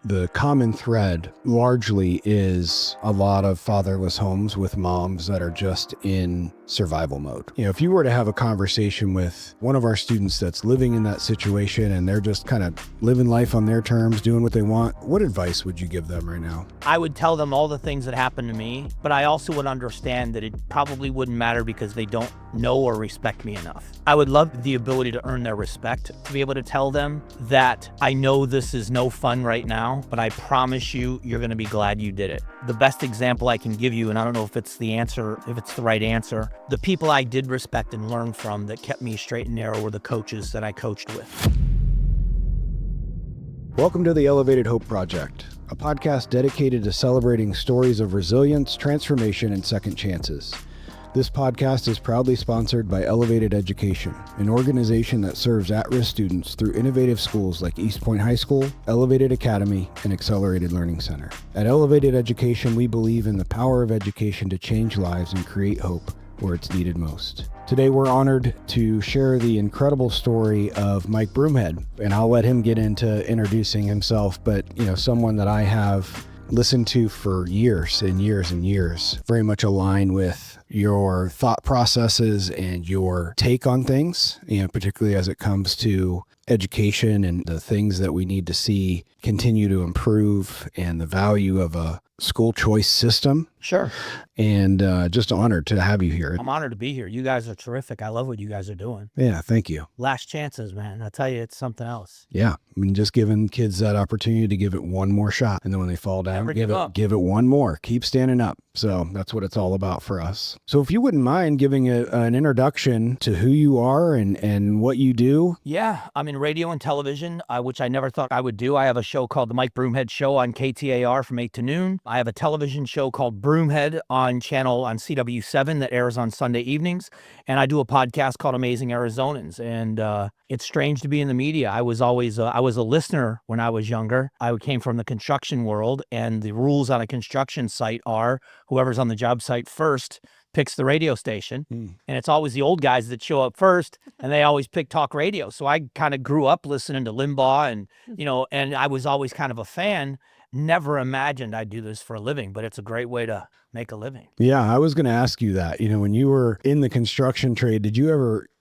the common thread largely is a lot of fatherless homes with moms that are just in survival mode. If you were to have a conversation with one of our students that's living in that situation and they're just kind of living life on their terms, doing what they want, what advice would you give them right now? I would tell them all the things that happened to me, but I also would understand that it probably wouldn't matter because they don't know or respect me enough. I would love the ability to earn their respect, to be able to tell them that I know this is no fun right now, but I promise you, you're going to be glad you did it. The best example I can give you, and I don't know if it's the answer, if it's the right answer, the people I did respect and learn from that kept me straight and narrow were the coaches that I coached with. Welcome to the Elevated Hope Project, a podcast dedicated to celebrating stories of resilience, transformation, and second chances. This podcast is proudly sponsored by Elevated Education, an organization that serves at-risk students through innovative schools like East Point High School, Elevated Academy, and Accelerated Learning Center. At Elevated Education, we believe in the power of education to change lives and create hope where it's needed most. Today, we're honored to share the incredible story of Mike Broomhead, and I'll let him get into introducing himself, but someone that I have listened to for years and years and years, very much aligned with your thought processes and your take on things, particularly as it comes to education and the things that we need to see continue to improve and the value of a school choice system. Sure. And just honored to have you here. I'm honored to be here. You guys are terrific. I love what you guys are doing. Yeah, thank you. Last chances, man. I tell you, it's something else. Yeah, just giving kids that opportunity to give it one more shot. And then when they fall down, give it one more. Keep standing up. So that's what it's all about for us. So if you wouldn't mind giving an introduction to who you are and what you do. Yeah, I'm in radio and television, which I never thought I would do. I have a show called The Mike Broomhead Show on KTAR from 8 to noon. I have a television show called Broomhead on CW7 that airs on Sunday evenings. And I do a podcast called Amazing Arizonans. And it's strange to be in the media. I was always I was a listener when I was younger. I came from the construction world, and the rules on a construction site are whoever's on the job site first picks the radio station. And it's always the old guys that show up first, and they always pick talk radio. So I kind of grew up listening to Limbaugh and I was always kind of a fan. Never imagined I'd do this for a living, but it's a great way to make a living. Yeah, I was going to ask you that. When you were in the construction trade, did you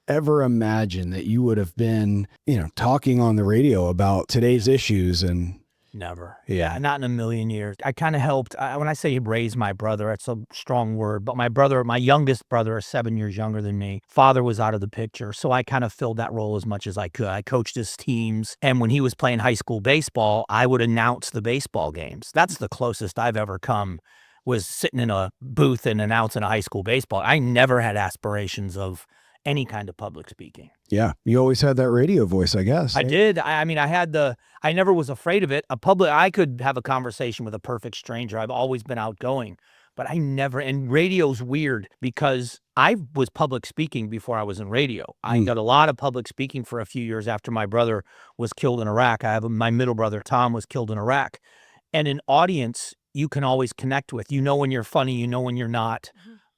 ever imagine that you would have been, talking on the radio about today's issues? And never. Yeah, not in a million years. I kind of helped. When I say raise my brother, it's a strong word, but my youngest brother is 7 years younger than me. Father was out of the picture, so I kind of filled that role as much as I could. I coached his teams, and when he was playing high school baseball, I would announce the baseball games. That's the closest I've ever come, was sitting in a booth and announcing a high school baseball. I never had aspirations of any kind of public speaking. Yeah. You always had that radio voice, I guess. I did. I never was afraid of it. I could have a conversation with a perfect stranger. I've always been outgoing, but and radio's weird because I was public speaking before I was in radio. I got a lot of public speaking for a few years after my brother was killed in Iraq. My middle brother, Tom, was killed in Iraq. And an audience you can always connect with. When you're funny, when you're not.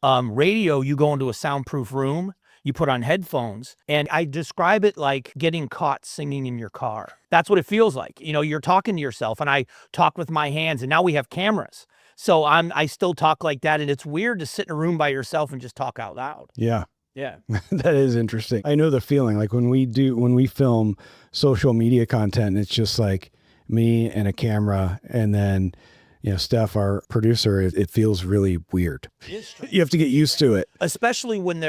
Radio, you go into a soundproof room, you put on headphones, and I describe it like getting caught singing in your car. That's what it feels like. You're talking to yourself, and I talk with my hands, and now we have cameras. So I still talk like that, and it's weird to sit in a room by yourself and just talk out loud. Yeah. Yeah. That is interesting. I know the feeling, like when we film social media content, it's just like me and a camera, and then Steph, our producer, it feels really weird. You have to get used to it. Especially when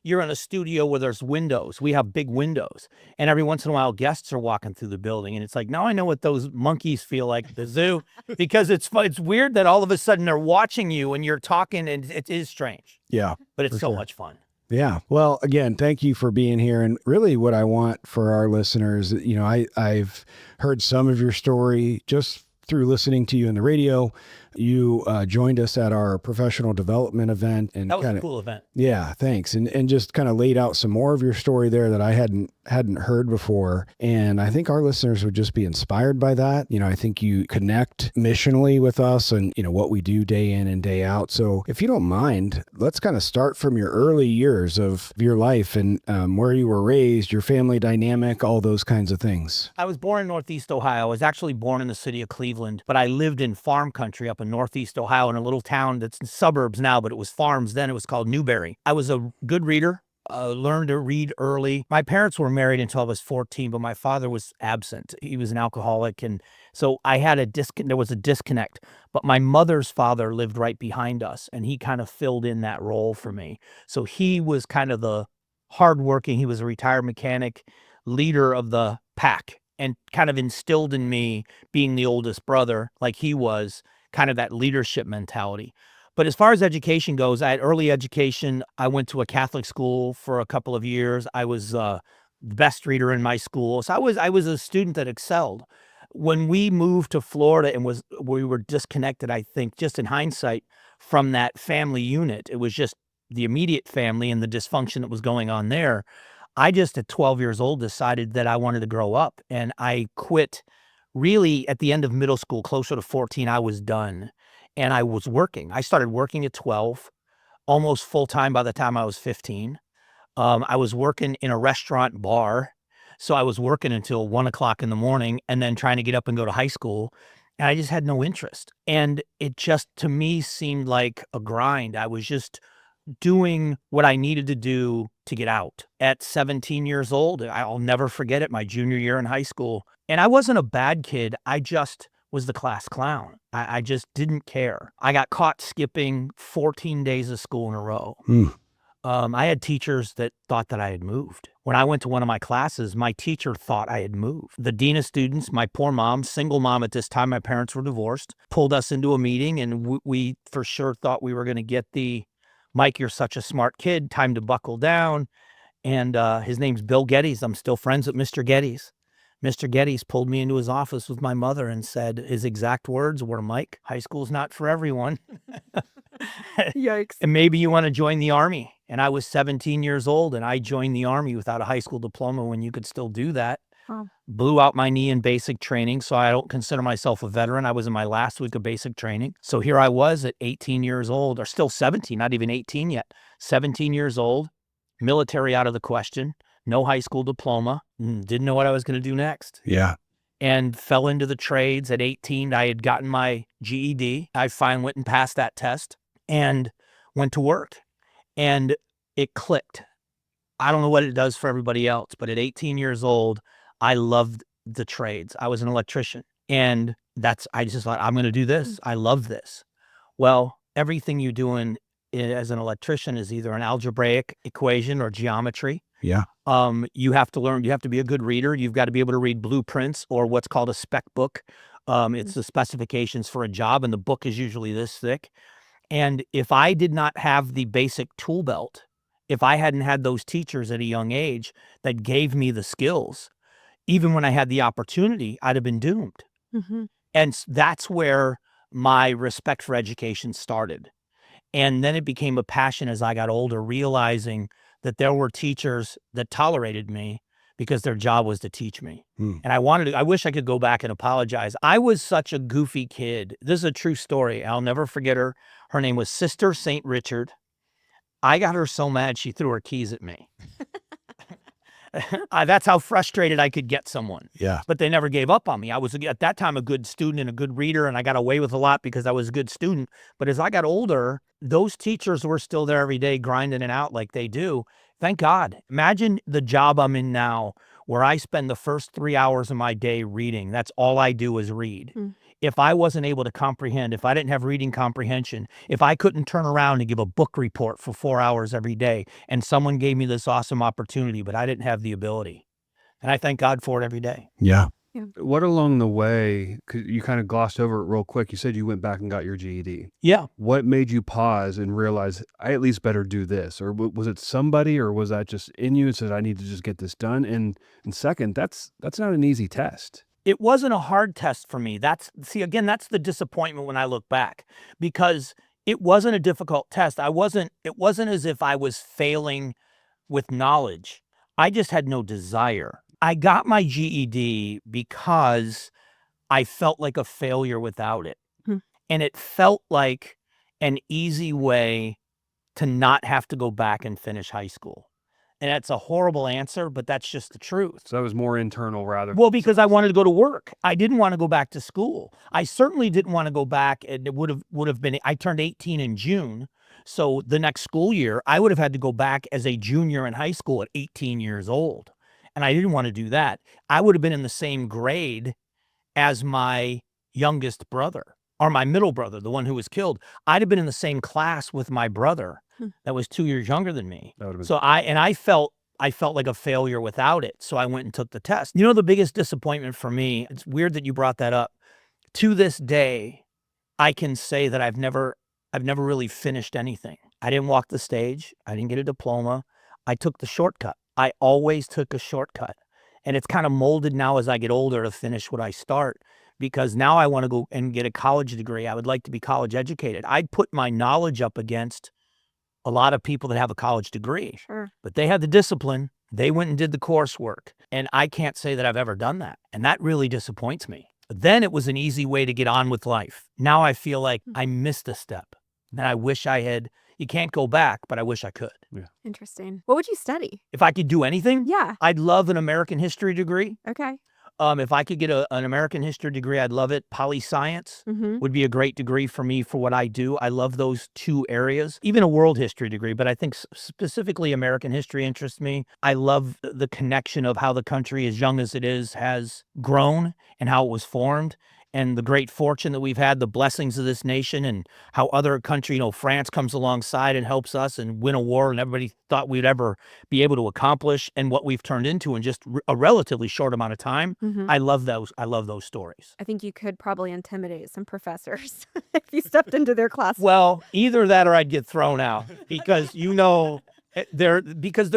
you're in a studio where there's windows. We have big windows. And every once in a while, guests are walking through the building. And it's like, now I know what those monkeys feel like at the zoo. Because it's weird that all of a sudden they're watching you and you're talking, and it is strange. Yeah. But it's so much fun. Yeah. Well, again, thank you for being here. And really what I want for our listeners, I've heard some of your story just through listening to you on the radio, You joined us at our professional development event, and That was a cool event. Yeah, thanks. And just kind of laid out some more of your story there that I hadn't heard before. And I think our listeners would just be inspired by that. I think you connect missionally with us and, what we do day in and day out. So if you don't mind, let's kind of start from your early years of your life and where you were raised, your family dynamic, all those kinds of things. I was born in Northeast Ohio. I was actually born in the city of Cleveland, but I lived in farm country up in Northeast Ohio in a little town that's in suburbs now, but it was farms then. It was called Newberry. I was a good reader. Learned to read early. My parents were married until I was 14, but my father was absent. He was an alcoholic. And so I had there was a disconnect, but my mother's father lived right behind us and he kind of filled in that role for me. So he was kind of the hardworking. He was a retired mechanic, leader of the pack, and kind of instilled in me, being the oldest brother like he was, kind of that leadership mentality. But as far as education goes, I had early education. I went to a Catholic school for a couple of years. I was the best reader in my school. So I was a student that excelled. When we moved to Florida and we were disconnected, I think, just in hindsight, from that family unit. It was just the immediate family and the dysfunction that was going on there. I just at 12 years old decided that I wanted to grow up, and I quit really at the end of middle school. Closer to 14, I was done. And I was working. I started working at 12, almost full-time by the time I was 15. I was working in a restaurant bar. So I was working until 1 o'clock in the morning and then trying to get up and go to high school. And I just had no interest. And it just, to me, seemed like a grind. I was just doing what I needed to do to get out. At 17 years old, I'll never forget it, my junior year in high school. And I wasn't a bad kid. I just was the class clown. I just didn't care. I got caught skipping 14 days of school in a row. I had teachers that thought that I had moved. When I went to one of my classes, my teacher thought I had moved. The dean of students, my poor mom, single mom at this time, my parents were divorced, pulled us into a meeting, and we for sure thought we were going to get the, Mike, you're such a smart kid, time to buckle down. And his name's Bill Geddes. I'm still friends with Mr. Geddes. Mr. Geddes pulled me into his office with my mother and said his exact words were, "Mike, high school's not for everyone." Yikes. And maybe you want to join the Army. And I was 17 years old and I joined the Army without a high school diploma when you could still do that. Wow. Blew out my knee in basic training, so I don't consider myself a veteran. I was in my last week of basic training. So here I was at 18 years old, or still 17, not even 18 yet. 17 years old, military out of the question, no high school diploma, didn't know what I was going to do next. Yeah. And fell into the trades at 18. I had gotten my GED. I finally went and passed that test and went to work. And it clicked. I don't know what it does for everybody else, but at 18 years old, I loved the trades. I was an electrician. And I just thought, I'm going to do this. I love this. Well, everything you do as an electrician is either an algebraic equation or geometry. Yeah. You have to learn, you have to be a good reader. You've got to be able to read blueprints or what's called a spec book. It's the specifications for a job, and the book is usually this thick. And if I did not have the basic tool belt, if I hadn't had those teachers at a young age that gave me the skills, even when I had the opportunity, I'd have been doomed. Mm-hmm. And that's where my respect for education started. And then it became a passion as I got older, realizing that there were teachers that tolerated me because their job was to teach me. And I wish I could go back and apologize. I was such a goofy kid. This is a true story. I'll never forget her. Her name was Sister St. Richard. I got her so mad she threw her keys at me. That's how frustrated I could get someone. Yeah. But they never gave up on me. I was, at that time, a good student and a good reader, and I got away with a lot because I was a good student. But as I got older, those teachers were still there every day grinding it out like they do. Thank God. Imagine the job I'm in now where I spend the first 3 hours of my day reading. That's all I do is read. If I wasn't able to comprehend, if I didn't have reading comprehension, if I couldn't turn around and give a book report for 4 hours every day, and someone gave me this awesome opportunity, but I didn't have the ability. And I thank God for it every day. Yeah. What along the way, 'cause you kind of glossed over it real quick. You said you went back and got your GED. Yeah. What made you pause and realize I at least better do this? Or was it somebody, or was that just in you and said, I need to just get this done? And second, that's not an easy test. It wasn't a hard test for me. That's the disappointment when I look back, because it wasn't a difficult test. It wasn't as if I was failing with knowledge. I just had no desire. I got my GED because I felt like a failure without it. Hmm. And it felt like an easy way to not have to go back and finish high school. And that's a horrible answer, but that's just the truth. So that was more internal rather. Well, because I wanted to go to work. I didn't want to go back to school. I certainly didn't want to go back, and it would have been, I turned 18 in June. So the next school year, I would have had to go back as a junior in high school at 18 years old. And I didn't want to do that. I would have been in the same grade as my youngest brother, or my middle brother, the one who was killed. I'd have been in the same class with my brother that was 2 years younger than me. That would have been. So I felt like a failure without it. So I went and took the test. You know, the biggest disappointment for me, it's weird that you brought that up. To this day, I can say that I've never really finished anything. I didn't walk the stage. I didn't get a diploma. I took the shortcut. I always took a shortcut. And it's kind of molded now as I get older to finish what I start, because now I want to go and get a college degree. I would like to be college educated. I'd put my knowledge up against a lot of people that have a college degree, Sure. but they had the discipline. They went and did the coursework. And I can't say that I've ever done that. And that really disappoints me. But then it was an easy way to get on with life. Now I feel like I missed a step and I wish I had. You can't go back, but I wish I could. Interesting. What would you study? If I could do anything, Yeah. I'd love an American history degree. Okay. If I could get an American history degree, I'd love it. Poli-science Mm-hmm. would be a great degree for me for what I do. I love those two areas. Even a world history degree, but I think specifically American history interests me. I love the connection of how the country, as young as it is, has grown and how it was formed, and the great fortune that we've had, the blessings of this nation, and how other country, France comes alongside and helps us and win a war and everybody thought we'd ever be able to accomplish, and what we've turned into in just a relatively short amount of time. Mm-hmm. I love those stories. I think you could probably intimidate some professors if you stepped into their class. Well, either that or I'd get thrown out, because there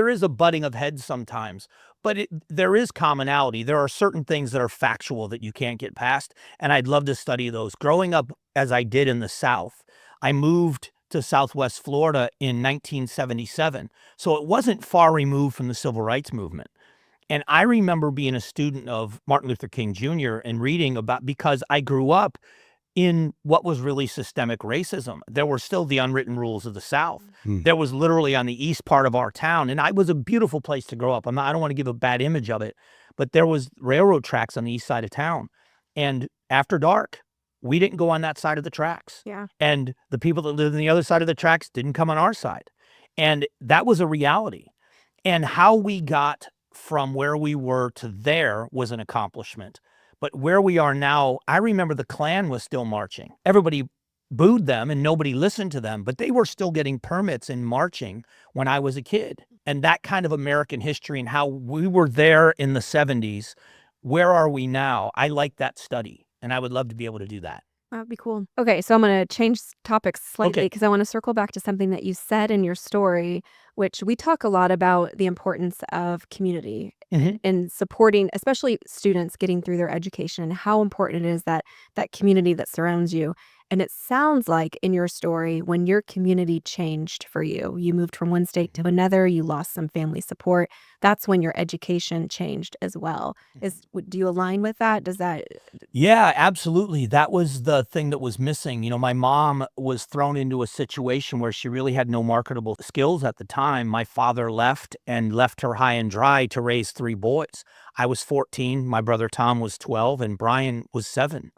is a butting of heads sometimes, but there is commonality. There are certain things that are factual that you can't get past, and I'd love to study those. Growing up as I did in the South, I moved to Southwest Florida in 1977, so it wasn't far removed from the Civil Rights Movement. And I remember being a student of Martin Luther King Jr. and reading about, because I grew up in what was really systemic racism. There were still the unwritten rules of the South. There was literally on the east part of our town, and it was a beautiful place to grow up. I don't want to give a bad image of it, but there was railroad tracks on the east side of town. And after dark, we didn't go on that side of the tracks. Yeah. And the people that lived on the other side of the tracks didn't come on our side. And that was a reality. And how we got from where we were to there was an accomplishment. But where we are now, I remember the Klan was still marching. Everybody booed them and nobody listened to them, but they were still getting permits and marching when I was a kid. And that kind of American history and how we were there in the 70s, where are we now? I like that study, and I would love to be able to do that. That would be cool. Okay, so I'm going to change topics slightly Okay. because I want to circle back to something that you said in your story, which we talk a lot about the importance of community in supporting, especially students getting through their education, and how important it is that community that surrounds you. And it sounds like in your story, when your community changed for you, you moved from one state to another, you lost some family support. That's when your education changed as well. Do you align with that? Does that? Yeah, absolutely. That was the thing that was missing. My mom was thrown into a situation where she really had no marketable skills at the time. My father left her high and dry to raise 3 boys. I was 14, my brother Tom was 12, and Brian was 7.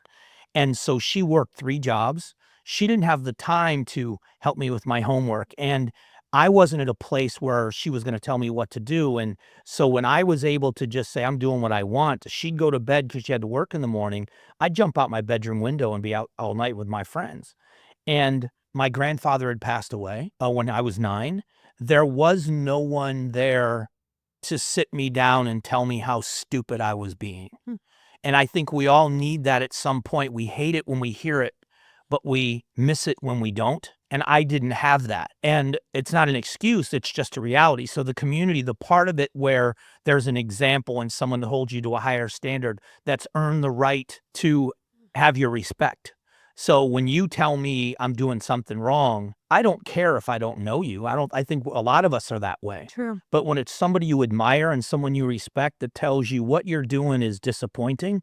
And so she worked 3 jobs. She didn't have the time to help me with my homework. And I wasn't at a place where she was going to tell me what to do. And so when I was able to just say, I'm doing what I want, she'd go to bed because she had to work in the morning. I'd jump out my bedroom window and be out all night with my friends. And my grandfather had passed away when I was 9. There was no one there to sit me down and tell me how stupid I was being. And I think we all need that at some point. We hate it when we hear it, but we miss it when we don't. And I didn't have that. And it's not an excuse, it's just a reality. So the community, the part of it where there's an example and someone that holds you to a higher standard, that's earned the right to have your respect. So when you tell me I'm doing something wrong, I don't care if I don't know you. I think a lot of us are that way. True. But when it's somebody you admire and someone you respect that tells you what you're doing is disappointing,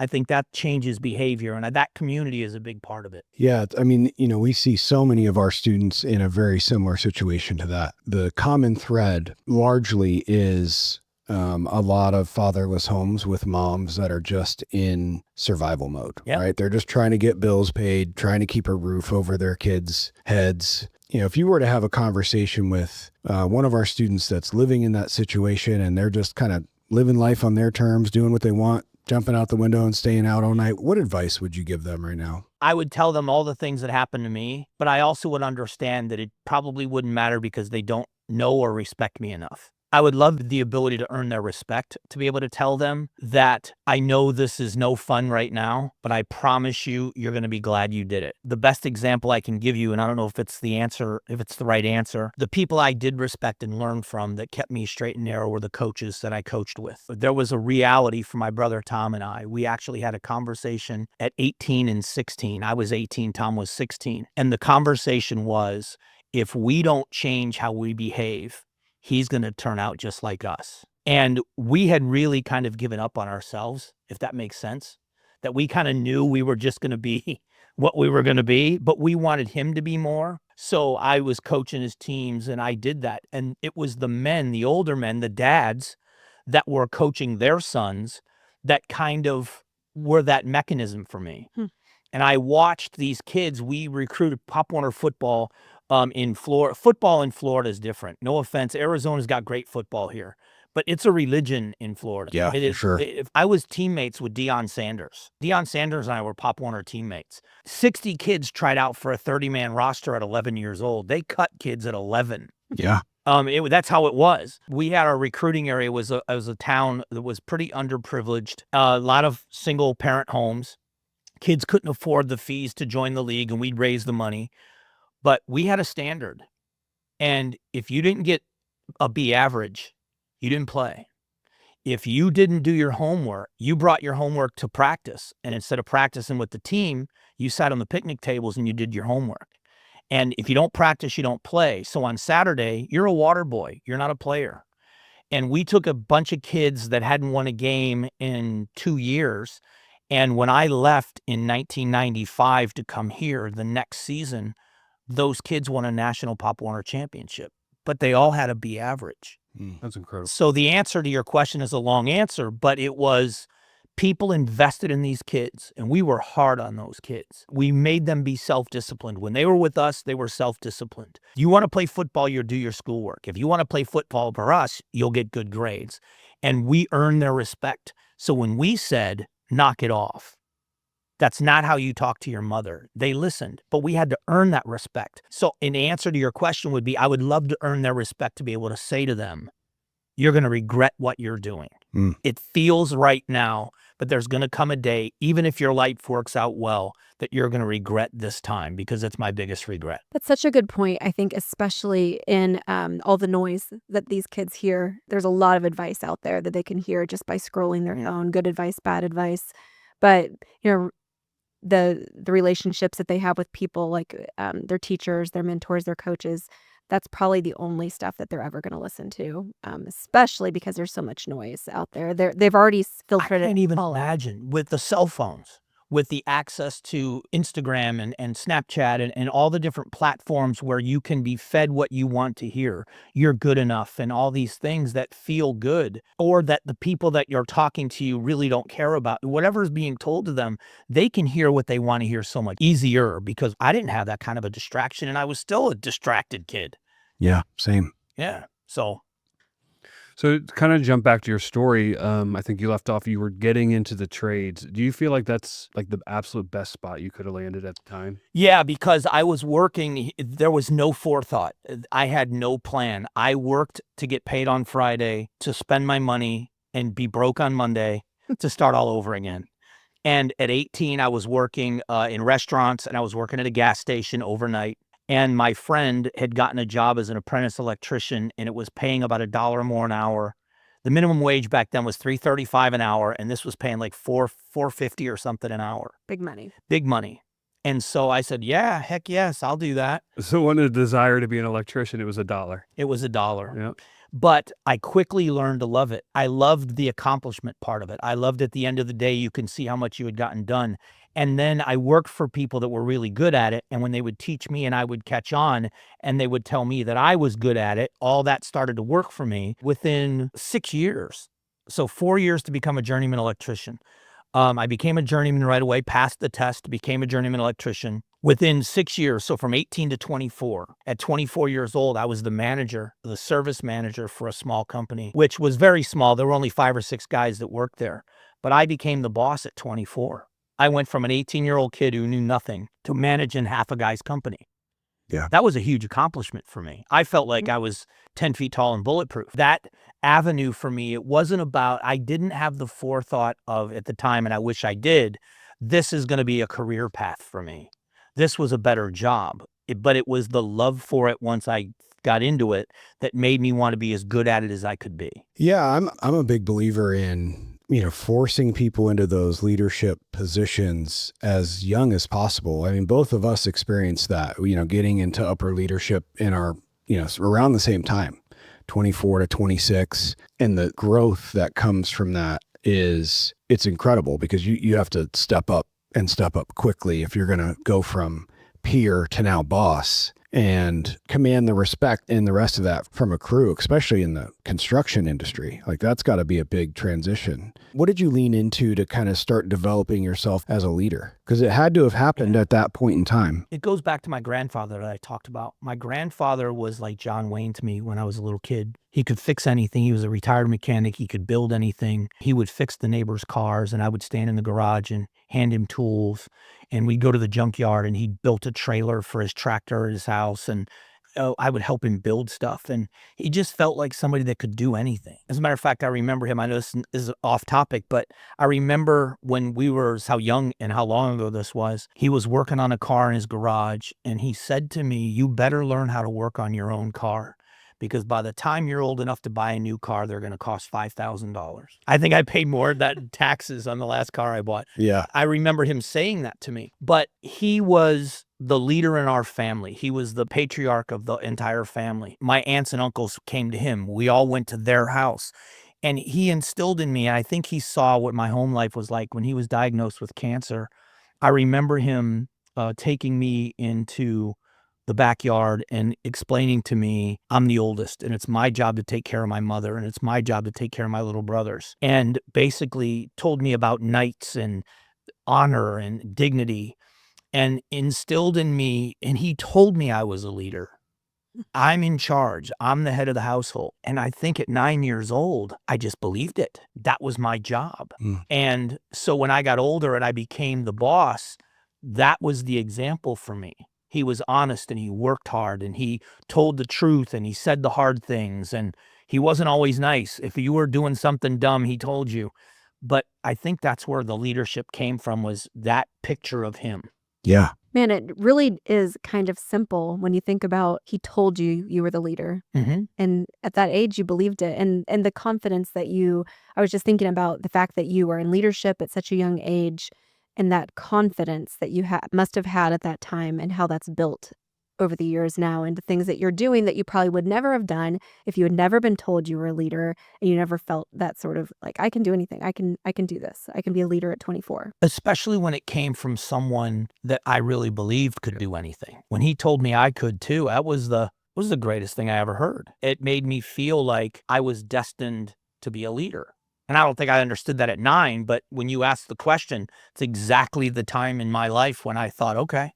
I think that changes behavior, and that community is a big part of it. Yeah, I mean, we see so many of our students in a very similar situation to that. The common thread largely is a lot of fatherless homes with moms that are just in survival mode, right? They're just trying to get bills paid, trying to keep a roof over their kids' heads. If you were to have a conversation with one of our students that's living in that situation and they're just kind of living life on their terms, doing what they want, jumping out the window and staying out all night, what advice would you give them right now? I would tell them all the things that happened to me, but I also would understand that it probably wouldn't matter because they don't know or respect me enough. I would love the ability to earn their respect, to be able to tell them that I know this is no fun right now, but I promise you, you're going to be glad you did it. The best example I can give you, and I don't know if it's the answer, if it's the right answer, the people I did respect and learn from that kept me straight and narrow were the coaches that I coached with. There was a reality for my brother Tom and I. We actually had a conversation at 18 and 16. I was 18, Tom was 16. And the conversation was, if we don't change how we behave, he's going to turn out just like us. And we had really kind of given up on ourselves, if that makes sense, that we kind of knew we were just going to be what we were going to be, but we wanted him to be more. So I was coaching his teams and I did that. And it was the men, the older men, the dads that were coaching their sons that kind of were that mechanism for me. And I watched these kids. We recruited Pop Warner football in Florida. Football in Florida is different. No offense. Arizona's got great football here, but it's a religion in Florida. Yeah, it is. Sure. I was teammates with Deion Sanders. Deion Sanders and I were Pop Warner teammates. 60 kids tried out for a 30-man roster at 11 years old. They cut kids at 11. Yeah. That's how it was. We had our recruiting area was a town that was pretty underprivileged. A lot of single parent homes. Kids couldn't afford the fees to join the league, and we'd raise the money. But we had a standard. And if you didn't get a B average, you didn't play. If you didn't do your homework, you brought your homework to practice. And instead of practicing with the team, you sat on the picnic tables and you did your homework. And if you don't practice, you don't play. So on Saturday, you're a water boy. You're not a player. And we took a bunch of kids that hadn't won a game in 2 years. And when I left in 1995 to come here the next season, those kids won a national Pop Warner championship, but they all had a B average. That's incredible. So the answer to your question is a long answer, but it was people invested in these kids, and we were hard on those kids. We made them be self-disciplined. When they were with us, they were self-disciplined. You want to play football, you do your schoolwork. If you want to play football for us, you'll get good grades. And we earned their respect. So when we said, knock it off, that's not how you talk to your mother. They listened, but we had to earn that respect. So an answer to your question would be, I would love to earn their respect to be able to say to them, you're going to regret what you're doing. It feels right now, but there's going to come a day, even if your life works out well, that you're going to regret this time, because it's my biggest regret. That's such a good point. I think especially in all the noise that these kids hear, there's a lot of advice out there that they can hear just by scrolling their phone, good advice, bad advice. But, the relationships that they have with people like their teachers, their mentors, their coaches, that's probably the only stuff that they're ever going to listen to, especially because there's so much noise out there. They've already filtered it. I can't even imagine with the cell phones, with the access to Instagram and Snapchat and all the different platforms where you can be fed what you want to hear. You're good enough and all these things that feel good, or that the people that you're talking to you really don't care about. Whatever is being told to them, they can hear what they want to hear so much easier, because I didn't have that kind of a distraction and I was still a distracted kid. Yeah, same. Yeah. So to kind of jump back to your story, I think you left off, you were getting into the trades. Do you feel like that's like the absolute best spot you could have landed at the time? yeah, because I was working, there was no forethought. I had no plan. I worked to get paid on Friday, to spend my money and be broke on Monday, to start all over again. And at 18, I was working in restaurants, and I was working at a gas station overnight. And my friend had gotten a job as an apprentice electrician, and it was paying about $1 more an hour. The minimum wage back then was $3.35 an hour, and this was paying like $4.50 or something an hour. Big money. Big money. And so I said, yeah, heck yes, I'll do that. So when a desire to be an electrician, it was $1. It was $1. Yeah. But I quickly learned to love it. I loved the accomplishment part of it. I loved at the end of the day, you can see how much you had gotten done. And then I worked for people that were really good at it. And when they would teach me and I would catch on and they would tell me that I was good at it, all that started to work for me within 6 years. So 4 years to become a journeyman electrician. I became a journeyman right away, passed the test, became a journeyman electrician within 6 years. So from 18 to 24. At 24 years old, I was the manager, the service manager for a small company, which was very small. There were only 5 or 6 guys that worked there. But I became the boss at 24. I went from an 18-year-old kid who knew nothing to managing half a guy's company. Yeah. That was a huge accomplishment for me. I felt like I was 10 feet tall and bulletproof. That avenue for me, it wasn't about, I didn't have the forethought of at the time, and I wish I did, this is going to be a career path for me. This was a better job. But it was the love for it once I got into it that made me want to be as good at it as I could be. Yeah, I'm a big believer in, forcing people into those leadership positions as young as possible. I mean, both of us experienced that, getting into upper leadership in our, around the same time, 24 to 26. And the growth that comes from that it's incredible because you have to step up and step up quickly if you're going to go from peer to now boss and command the respect and the rest of that from a crew, especially in the construction industry. Like that's got to be a big transition. What did you lean into to kind of start developing yourself as a leader? Because it had to have happened at that point in time. It goes back to my grandfather that I talked about. My grandfather was like John Wayne to me when I was a little kid. He could fix anything. He was a retired mechanic. He could build anything. He would fix the neighbors' cars, and I would stand in the garage and hand him tools. And we'd go to the junkyard, and he built a trailer for his tractor at his house. And I would help him build stuff. And he just felt like somebody that could do anything. As a matter of fact, I remember him. I know this is off topic, but I remember when how young and how long ago this was. He was working on a car in his garage, and he said to me, "You better learn how to work on your own car, because by the time you're old enough to buy a new car, they're going to cost $5,000. I think I paid more than taxes on the last car I bought. Yeah. I remember him saying that to me. But he was the leader in our family. He was the patriarch of the entire family. My aunts and uncles came to him. We all went to their house. And he instilled in me, and I think he saw what my home life was like when he was diagnosed with cancer. I remember him taking me into the backyard and explaining to me, I'm the oldest and it's my job to take care of my mother and it's my job to take care of my little brothers. And basically told me about knights and honor and dignity and instilled in me, and he told me I was a leader. I'm in charge. I'm the head of the household. And I think at 9 years old, I just believed it. That was my job. And so when I got older and I became the boss, that was the example for me. He was honest and he worked hard and he told the truth and he said the hard things, and he wasn't always nice. If you were doing something dumb, he told you. But I think that's where the leadership came from, was that picture of him. Yeah. Man, it really is kind of simple when you think about he told you you were the leader. Mm-hmm. And at that age, you believed it. And the confidence that I was just thinking about the fact that you were in leadership at such a young age, and that confidence that you must have had at that time, and how that's built over the years now into things that you're doing that you probably would never have done if you had never been told you were a leader and you never felt that sort of like, I can do anything. I can do this. I can be a leader at 24. Especially when it came from someone that I really believed could do anything. When he told me I could too, that was the greatest thing I ever heard. It made me feel like I was destined to be a leader. And I don't think I understood that at 9, but when you ask the question, it's exactly the time in my life when I thought, okay,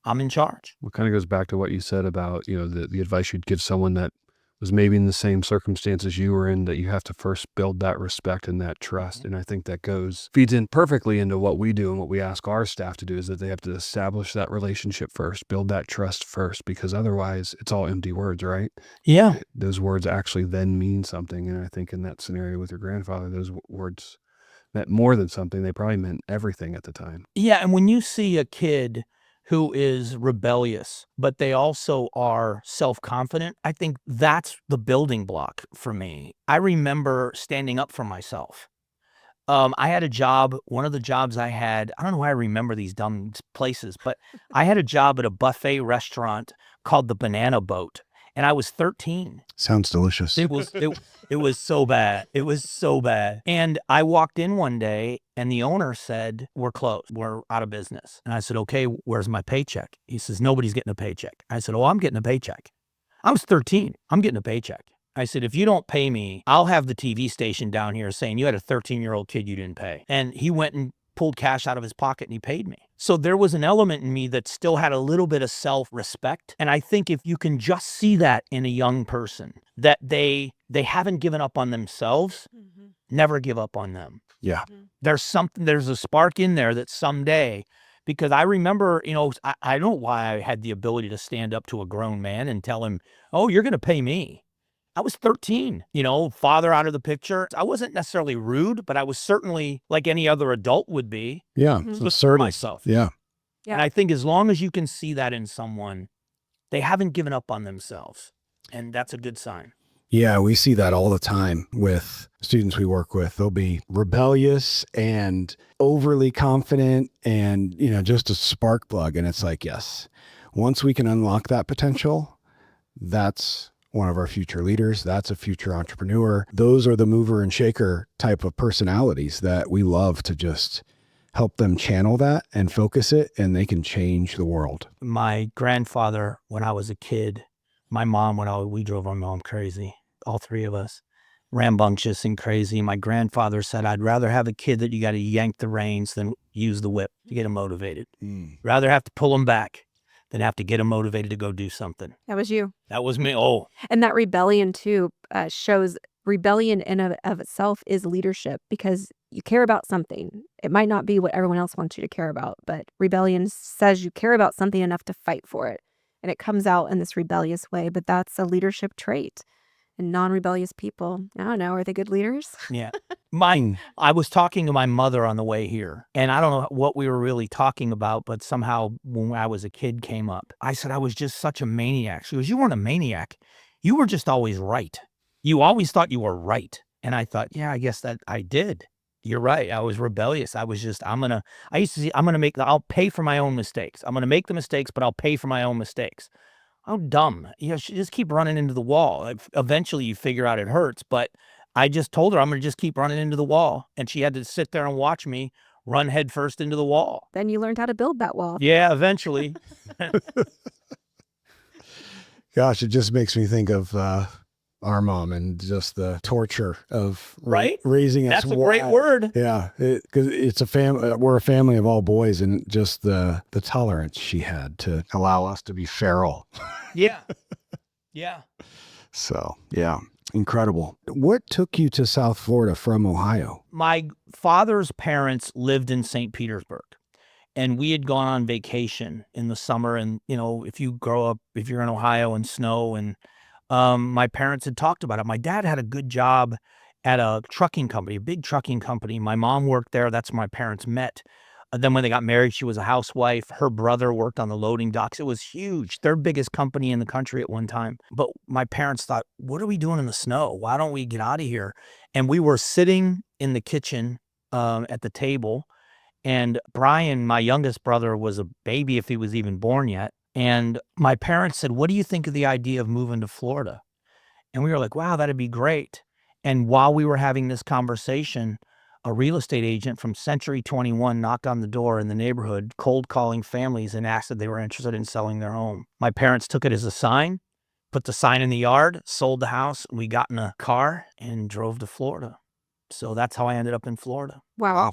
I'm in charge. Well, kind of goes back to what you said about, the advice you'd give someone that was maybe in the same circumstances you were in, that you have to first build that respect and that trust. And I think that feeds in perfectly into what we do and what we ask our staff to do, is that they have to establish that relationship first, build that trust first, because otherwise it's all empty words, right? Yeah. Those words actually then mean something. And I think in that scenario with your grandfather, those words meant more than something. They probably meant everything at the time. Yeah. And when you see a kid who is rebellious, but they also are self-confident. I think that's the building block for me. I remember standing up for myself. I had a job, one of the jobs I had, I don't know why I remember these dumb places, but I had a job at a buffet restaurant called the Banana Boat, and I was 13. Sounds delicious. It was so bad. It was so bad. And I walked in one day and the owner said, "We're closed. We're out of business." And I said, "Okay, where's my paycheck?" He says, "Nobody's getting a paycheck." I said, "Oh, I'm getting a paycheck." I was 13. I'm getting a paycheck. I said, "If you don't pay me, I'll have the TV station down here saying you had a 13-year-old kid you didn't pay." And he went and pulled cash out of his pocket and he paid me. So there was an element in me that still had a little bit of self-respect. And I think if you can just see that in a young person, that they haven't given up on themselves, never give up on them. Yeah. There's a spark in there that someday, because I remember, I don't know why I had the ability to stand up to a grown man and tell him, "Oh, you're going to pay me." I was 13, father out of the picture. I wasn't necessarily rude, but I was certainly like any other adult would be. Yeah. Mhm. Assertive. Myself. Yeah. Yeah. And I think as long as you can see that in someone, they haven't given up on themselves. And that's a good sign. Yeah, we see that all the time with students we work with. They'll be rebellious and overly confident and, just a spark plug. And it's like, yes, once we can unlock that potential, that's one of our future leaders. That's a future entrepreneur. Those are the mover and shaker type of personalities that we love to just help them channel that and focus it, and they can change the world. My grandfather, when I was a kid, my mom, we drove our mom crazy, all three of us, rambunctious and crazy. My grandfather said, "I'd rather have a kid that you got to yank the reins than use the whip to get him motivated. Rather have to pull him back than have to get him motivated to go do something." That was you. That was me. Oh, And that rebellion too shows rebellion in of itself is leadership, because you care about something. It might not be what everyone else wants you to care about, but rebellion says you care about something enough to fight for it. And it comes out in this rebellious way, but that's a leadership trait. And non-rebellious people, I don't know, are they good leaders? yeah. I was talking to my mother on the way here, and I don't know what we were really talking about, but somehow when I was a kid came up. I said I was just such a maniac. She goes, "You weren't a maniac. You were just always right. You always thought you were right." And I thought, yeah, I guess that I did. You're right. I was rebellious. I was just, I used to see, I'll pay for my own mistakes. I'm going to make the mistakes, but I'll pay for my own mistakes. Oh, dumb. You just keep running into the wall. Eventually you figure out it hurts, but I just told her I'm going to just keep running into the wall. And she had to sit there and watch me run headfirst into the wall. Then you learned how to build that wall. Yeah, eventually. Gosh, it just makes me think of our mom and just the torture of Right? raising us. That's a great word. Yeah, because it's a family. We're a family of all boys, and just the tolerance she had to allow us to be feral. Yeah. Yeah. So yeah, incredible. What took you to South Florida from Ohio? My father's parents lived in St. Petersburg, and we had gone on vacation in the summer. And, if you grow up, if you're in Ohio and snow, and my parents had talked about it. My dad had a good job at a trucking company, a big trucking company. My mom worked there. That's where my parents met. Then when they got married, she was a housewife. Her brother worked on the loading docks. It was huge. Their biggest company in the country at one time. But my parents thought, what are we doing in the snow? Why don't we get out of here? And we were sitting in the kitchen at the table. And Brian, my youngest brother, was a baby if he was even born yet. And my parents said, "What do you think of the idea of moving to Florida?" And we were like, "Wow, that'd be great." And while we were having this conversation, a real estate agent from Century 21 knocked on the door in the neighborhood, cold calling families, and asked if they were interested in selling their home. My parents took it as a sign, put the sign in the yard, sold the house, and we got in a car and drove to Florida. So that's how I ended up in Florida. Wow.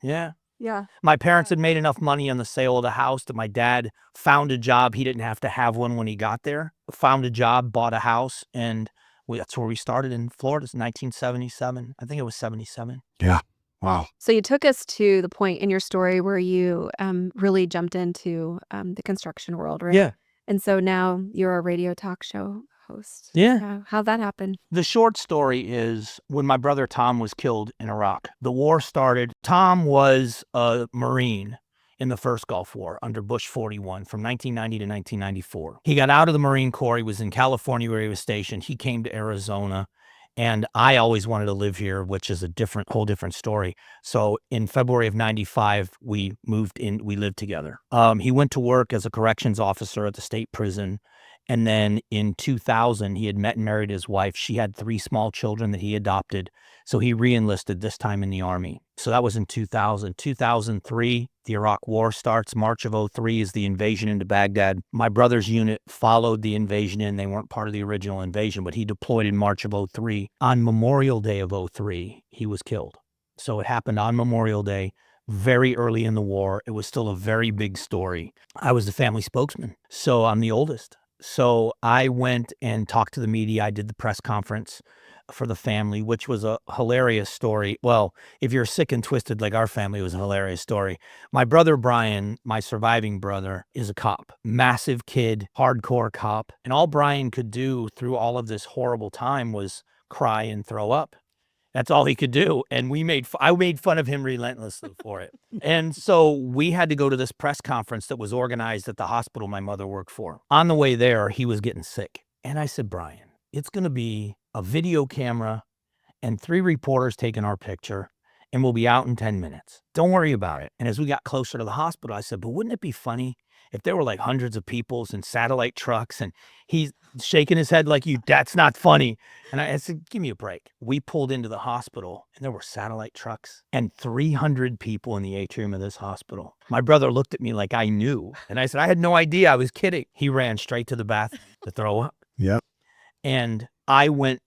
Yeah. Yeah. My parents had made enough money on the sale of the house that my dad found a job. He didn't have to have one when he got there. Found a job, bought a house, and that's where we started in Florida. It's 1977. I think it was 77. Yeah. Wow. So you took us to the point in your story where you really jumped into the construction world, right? Yeah. And so now you're a radio talk show host. Yeah. How'd that happen? The short story is when my brother Tom was killed in Iraq, the war started. Tom was a Marine. in the first Gulf War under Bush 41 from 1990 to 1994. He got out of the Marine Corps. He was in California where he was stationed. He came to Arizona, and I always wanted to live here, which is a whole different story. So in February of 95, we moved in, we lived together. He went to work as a corrections officer at the state prison. And then in 2000, he had met and married his wife. She had 3 small children that he adopted. So he re-enlisted, this time in the Army. So that was in 2000. 2003, the Iraq War starts. March of 03 is the invasion into Baghdad. My brother's unit followed the invasion in. They weren't part of the original invasion, but he deployed in March of 03. On Memorial Day of 03, he was killed. So it happened on Memorial Day, very early in the war. It was still a very big story. I was the family spokesman, so I'm the oldest. So I went and talked to the media. I did the press conference for the family, which was a hilarious story. Well, if you're sick and twisted like our family, it was a hilarious story. My brother Brian, my surviving brother, is a cop. Massive kid, hardcore cop. And all Brian could do through all of this horrible time was cry and throw up. That's all he could do. And I made fun of him relentlessly for it. And so we had to go to this press conference that was organized at the hospital my mother worked for. On the way there, he was getting sick. And I said, Brian, it's going to be a video camera and 3 reporters taking our picture, and we'll be out in 10 minutes. Don't worry about it. And as we got closer to the hospital, I said, but wouldn't it be funny if there were like hundreds of people and satellite trucks, and he's shaking his head like, that's not funny. And I said, give me a break. We pulled into the hospital, and there were satellite trucks and 300 people in the atrium of this hospital. My brother looked at me like I knew. And I said, I had no idea. I was kidding. He ran straight to the bathroom to throw up. Yep. And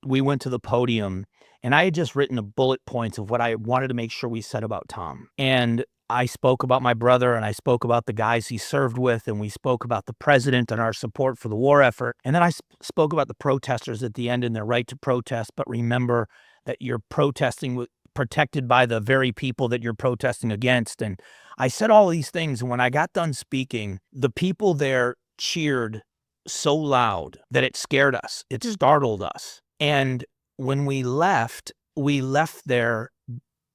we went to the podium, and I had just written the bullet points of what I wanted to make sure we said about Tom. And I spoke about my brother, and I spoke about the guys he served with, and we spoke about the president and our support for the war effort. And then I spoke about the protesters at the end and their right to protest, but remember that you're protesting protected by the very people that you're protesting against. And I said all these things, and when I got done speaking, the people there cheered so loud that it scared us. It startled us. And when we left there,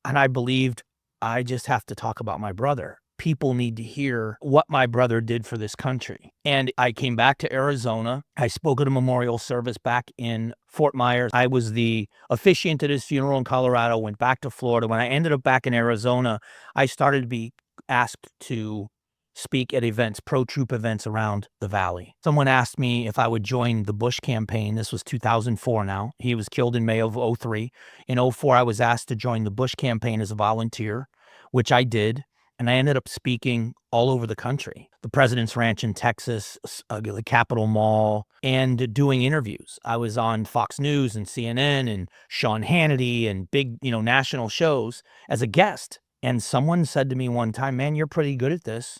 and I believed, I just have to talk about my brother. People need to hear what my brother did for this country. And I came back to Arizona. I spoke at a memorial service back in Fort Myers. I was the officiant at his funeral in Colorado, went back to Florida. When I ended up back in Arizona, I started to be asked to speak at events, pro-troop events around the valley. Someone asked me if I would join the Bush campaign. This was 2004 now. He was killed in May of 03. In 04, I was asked to join the Bush campaign as a volunteer, which I did. And I ended up speaking all over the country, the President's Ranch in Texas, the Capitol Mall, and doing interviews. I was on Fox News and CNN and Sean Hannity and big, national shows as a guest. And someone said to me one time, man, you're pretty good at this.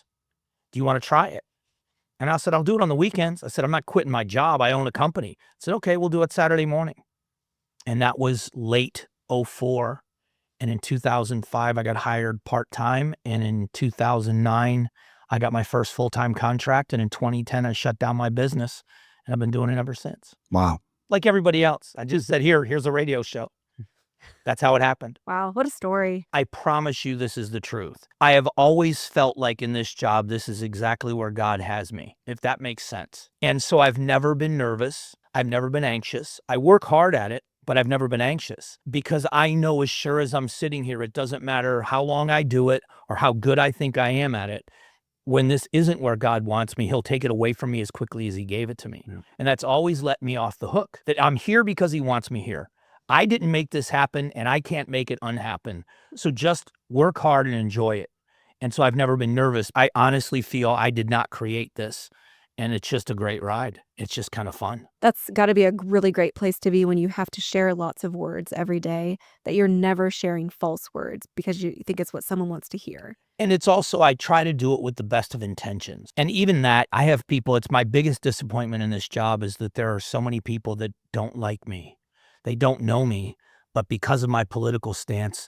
Do you want to try it? And I said, I'll do it on the weekends. I said, I'm not quitting my job. I own a company. I said, okay, we'll do it Saturday morning. And that was late 04. And in 2005, I got hired part-time. And in 2009, I got my first full-time contract. And in 2010, I shut down my business. And I've been doing it ever since. Wow. Like everybody else. I just said, here's a radio show. That's how it happened. Wow, what a story. I promise you this is the truth. I have always felt like in this job, this is exactly where God has me, if that makes sense. And so I've never been nervous. I've never been anxious. I work hard at it, but I've never been anxious because I know as sure as I'm sitting here, it doesn't matter how long I do it or how good I think I am at it. When this isn't where God wants me, he'll take it away from me as quickly as he gave it to me. Yeah. And that's always let me off the hook, that I'm here because he wants me here. I didn't make this happen, and I can't make it unhappen. So just work hard and enjoy it. And so I've never been nervous. I honestly feel I did not create this, and it's just a great ride. It's just kind of fun. That's got to be a really great place to be when you have to share lots of words every day, that you're never sharing false words because you think it's what someone wants to hear. And it's also, I try to do it with the best of intentions. And even that, I have people, it's my biggest disappointment in this job is that there are so many people that don't like me. They don't know me, but because of my political stance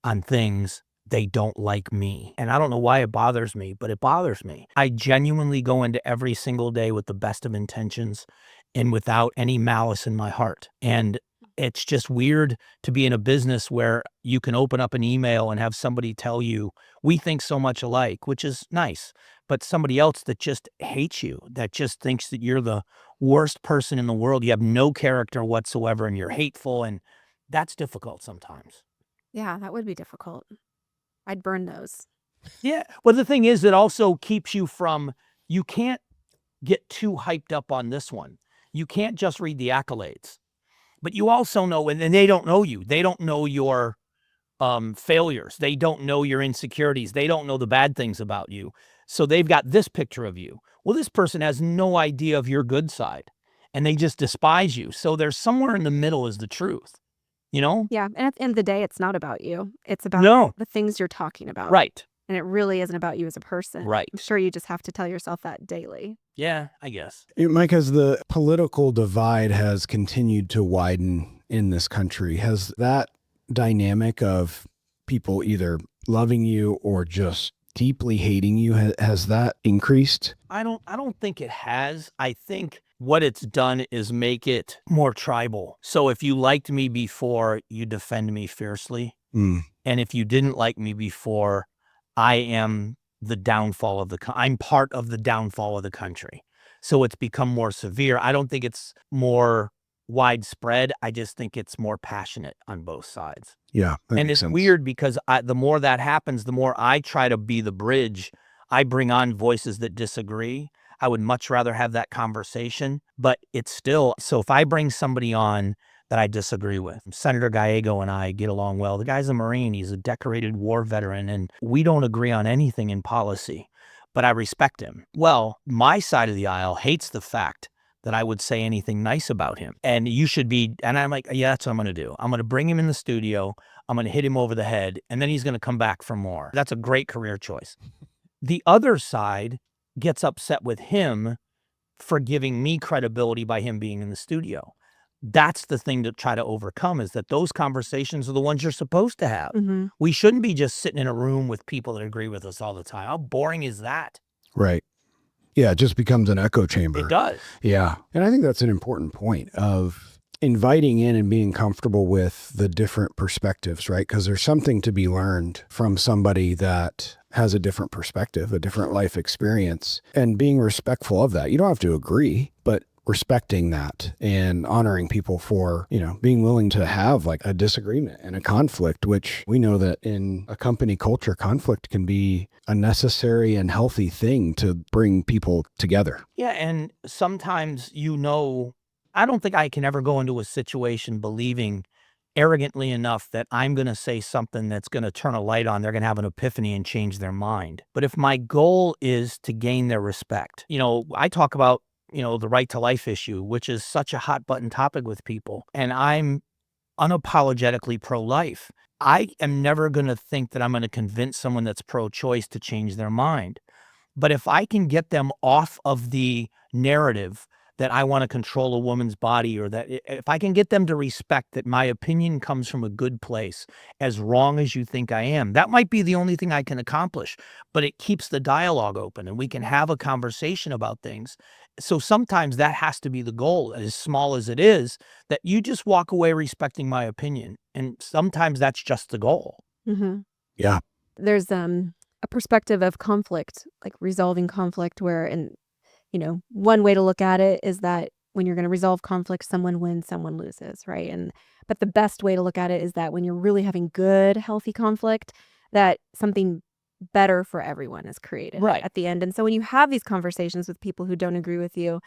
on things, they don't like me. And I don't know why it bothers me, but it bothers me. I genuinely go into every single day with the best of intentions and without any malice in my heart. And It's just weird to be in a business where you can open up an email and have somebody tell you, we think so much alike, which is nice, but somebody else that just hates you, that just thinks that you're the worst person in the world. You have no character whatsoever and you're hateful. And that's difficult sometimes. Yeah, that would be difficult. I'd burn those. Yeah. Well, the thing is, it also keeps you from, you can't get too hyped up on this one. You can't just read the accolades, but you also know, and they don't know you. They don't know your failures. They don't know your insecurities. They don't know the bad things about you. So they've got this picture of you. Well, this person has no idea of your good side and they just despise you. So there's somewhere in the middle is the truth, you know? Yeah, and at the end of the day, it's not about you. It's about No. the things you're talking about. Right. And it really isn't about you as a person. Right. I'm sure you just have to tell yourself that daily. Yeah, I guess. Mike, as the political divide has continued to widen in this country, has that dynamic of people either loving you or just deeply hating you, has that increased? I don't think it has. I think what it's done is make it more tribal. So if you liked me before, you defend me fiercely. Mm. And if you didn't like me before, I am the downfall of I'm part of the downfall of the country. So it's become more severe. I don't think it's more widespread. I just think it's more passionate on both sides. Yeah. And it's weird because the more that happens, the more I try to be the bridge. I bring on voices that disagree. I would much rather have that conversation, but it's still, so if I bring somebody on that I disagree with, Senator Gallego and I get along well. The guy's a Marine. He's a decorated war veteran, and we don't agree on anything in policy, but I respect him. Well, my side of the aisle hates the fact that I would say anything nice about him. And you should be, and I'm like, yeah, that's what I'm going to do. I'm going to bring him in the studio. I'm going to hit him over the head, and then he's going to come back for more. That's a great career choice. The other side gets upset with him for giving me credibility by him being in the studio. That's the thing to try to overcome, is that those conversations are the ones you're supposed to have. Mm-hmm. We shouldn't be just sitting in a room with people that agree with us all the time. How boring is that? Right. Yeah, it just becomes an echo chamber. It does. Yeah. And I think that's an important point of inviting in and being comfortable with the different perspectives, right? Because there's something to be learned from somebody that has a different perspective, a different life experience, and being respectful of that. You don't have to agree, but respecting that and honoring people for, being willing to have like a disagreement and a conflict, which we know that in a company culture, conflict can be a necessary and healthy thing to bring people together. Yeah. And sometimes, I don't think I can ever go into a situation believing arrogantly enough that I'm going to say something that's going to turn a light on. They're going to have an epiphany and change their mind. But if my goal is to gain their respect, I talk about the right to life issue, which is such a hot button topic with people. And I'm unapologetically pro-life. I am never going to think that I'm going to convince someone that's pro-choice to change their mind. But if I can get them off of the narrative that I want to control a woman's body, or that if I can get them to respect that my opinion comes from a good place, as wrong as you think I am, that might be the only thing I can accomplish, but it keeps the dialogue open and we can have a conversation about things. So sometimes that has to be the goal, as small as it is, that you just walk away respecting my opinion. And sometimes that's just the goal. Mm-hmm. Yeah. There's a perspective of conflict, like resolving conflict, where one way to look at it is that when you're going to resolve conflict, someone wins, someone loses, right? But the best way to look at it is that when you're really having good, healthy conflict, that something better for everyone is created at the end. And so when you have these conversations with people who don't agree with you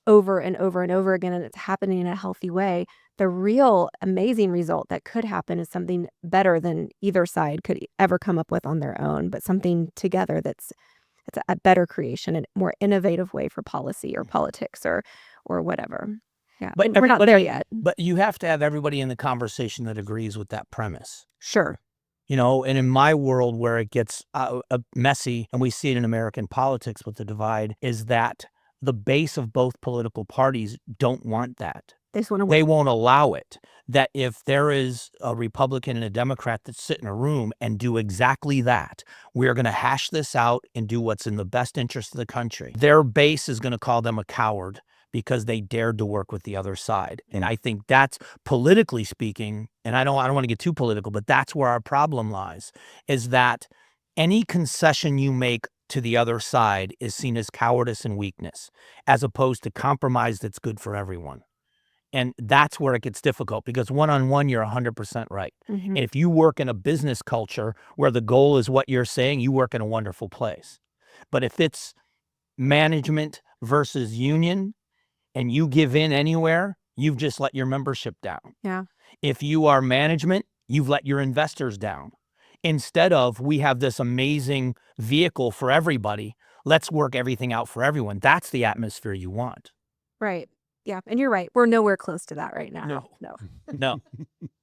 over and over and over again, and it's happening in a healthy way, the real amazing result that could happen is something better than either side could ever come up with on their own, but something together it's a better creation and more innovative way for policy or politics or whatever. Yeah, but we're not there yet. But you have to have everybody in the conversation that agrees with that premise. Sure. And in my world where it gets messy, and we see it in American politics with the divide, is that the base of both political parties don't want that. They won't allow it. That if there is a Republican and a Democrat that sit in a room and do exactly that, we're going to hash this out and do what's in the best interest of the country. Their base is going to call them a coward because they dared to work with the other side. And I think that's, politically speaking, and I don't want to get too political, but that's where our problem lies, is that any concession you make to the other side is seen as cowardice and weakness, as opposed to compromise that's good for everyone. And that's where it gets difficult, because one-on-one, you're 100% right. And if you work in a business culture where the goal is what you're saying, you work in a wonderful place. But if it's management versus union and you give in anywhere, you've just let your membership down. Yeah. If you are management, you've let your investors down. Instead of, we have this amazing vehicle for everybody, let's work everything out for everyone. That's the atmosphere you want. Right. Yeah. And you're right. We're nowhere close to that right now. No. No.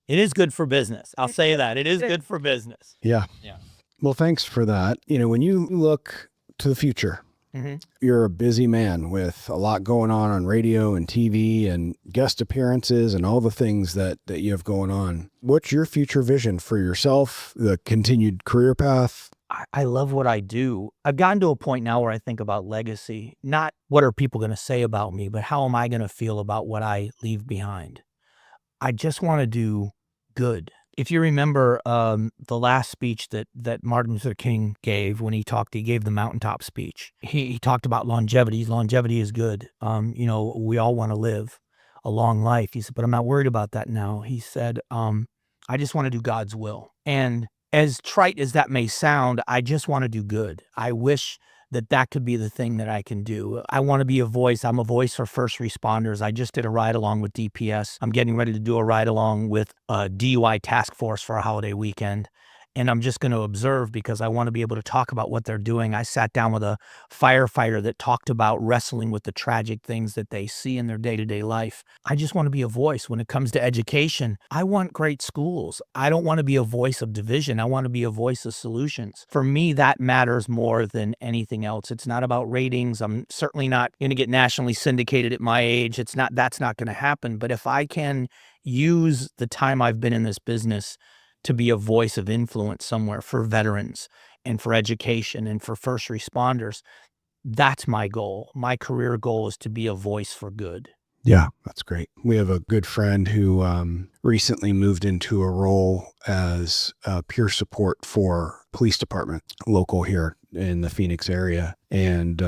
It is good for business. I'll say that. It is good for business. Yeah. Yeah. Well, thanks for that. When you look to the future, you're a busy man with a lot going on radio and TV and guest appearances and all the things that you have going on. What's your future vision for yourself, the continued career path? I love what I do. I've gotten to a point now where I think about legacy, not what are people going to say about me, but how am I going to feel about what I leave behind? I just want to do good. If you remember the last speech that Martin Luther King gave when he gave the mountaintop speech, he talked about longevity. Longevity is good. We all want to live a long life. He said, but I'm not worried about that now. He said, I just want to do God's will. And as trite as that may sound, I just want to do good. I wish that could be the thing that I can do. I want to be a voice. I'm a voice for first responders. I just did a ride along with DPS. I'm getting ready to do a ride along with a DUI task force for a holiday weekend. And I'm just going to observe because I want to be able to talk about what they're doing. I sat down with a firefighter that talked about wrestling with the tragic things that they see in their day-to-day life. I just want to be a voice when it comes to education. I want great schools. I don't want to be a voice of division. I want to be a voice of solutions. For me, that matters more than anything else. It's not about ratings. I'm certainly not going to get nationally syndicated at my age. That's not going to happen. But if I can use the time I've been in this business to be a voice of influence somewhere for veterans and for education and for first responders, that's my goal. My career goal is to be a voice for good. Yeah, that's great. We have a good friend who recently moved into a role as peer support for police department, local here in the Phoenix area. And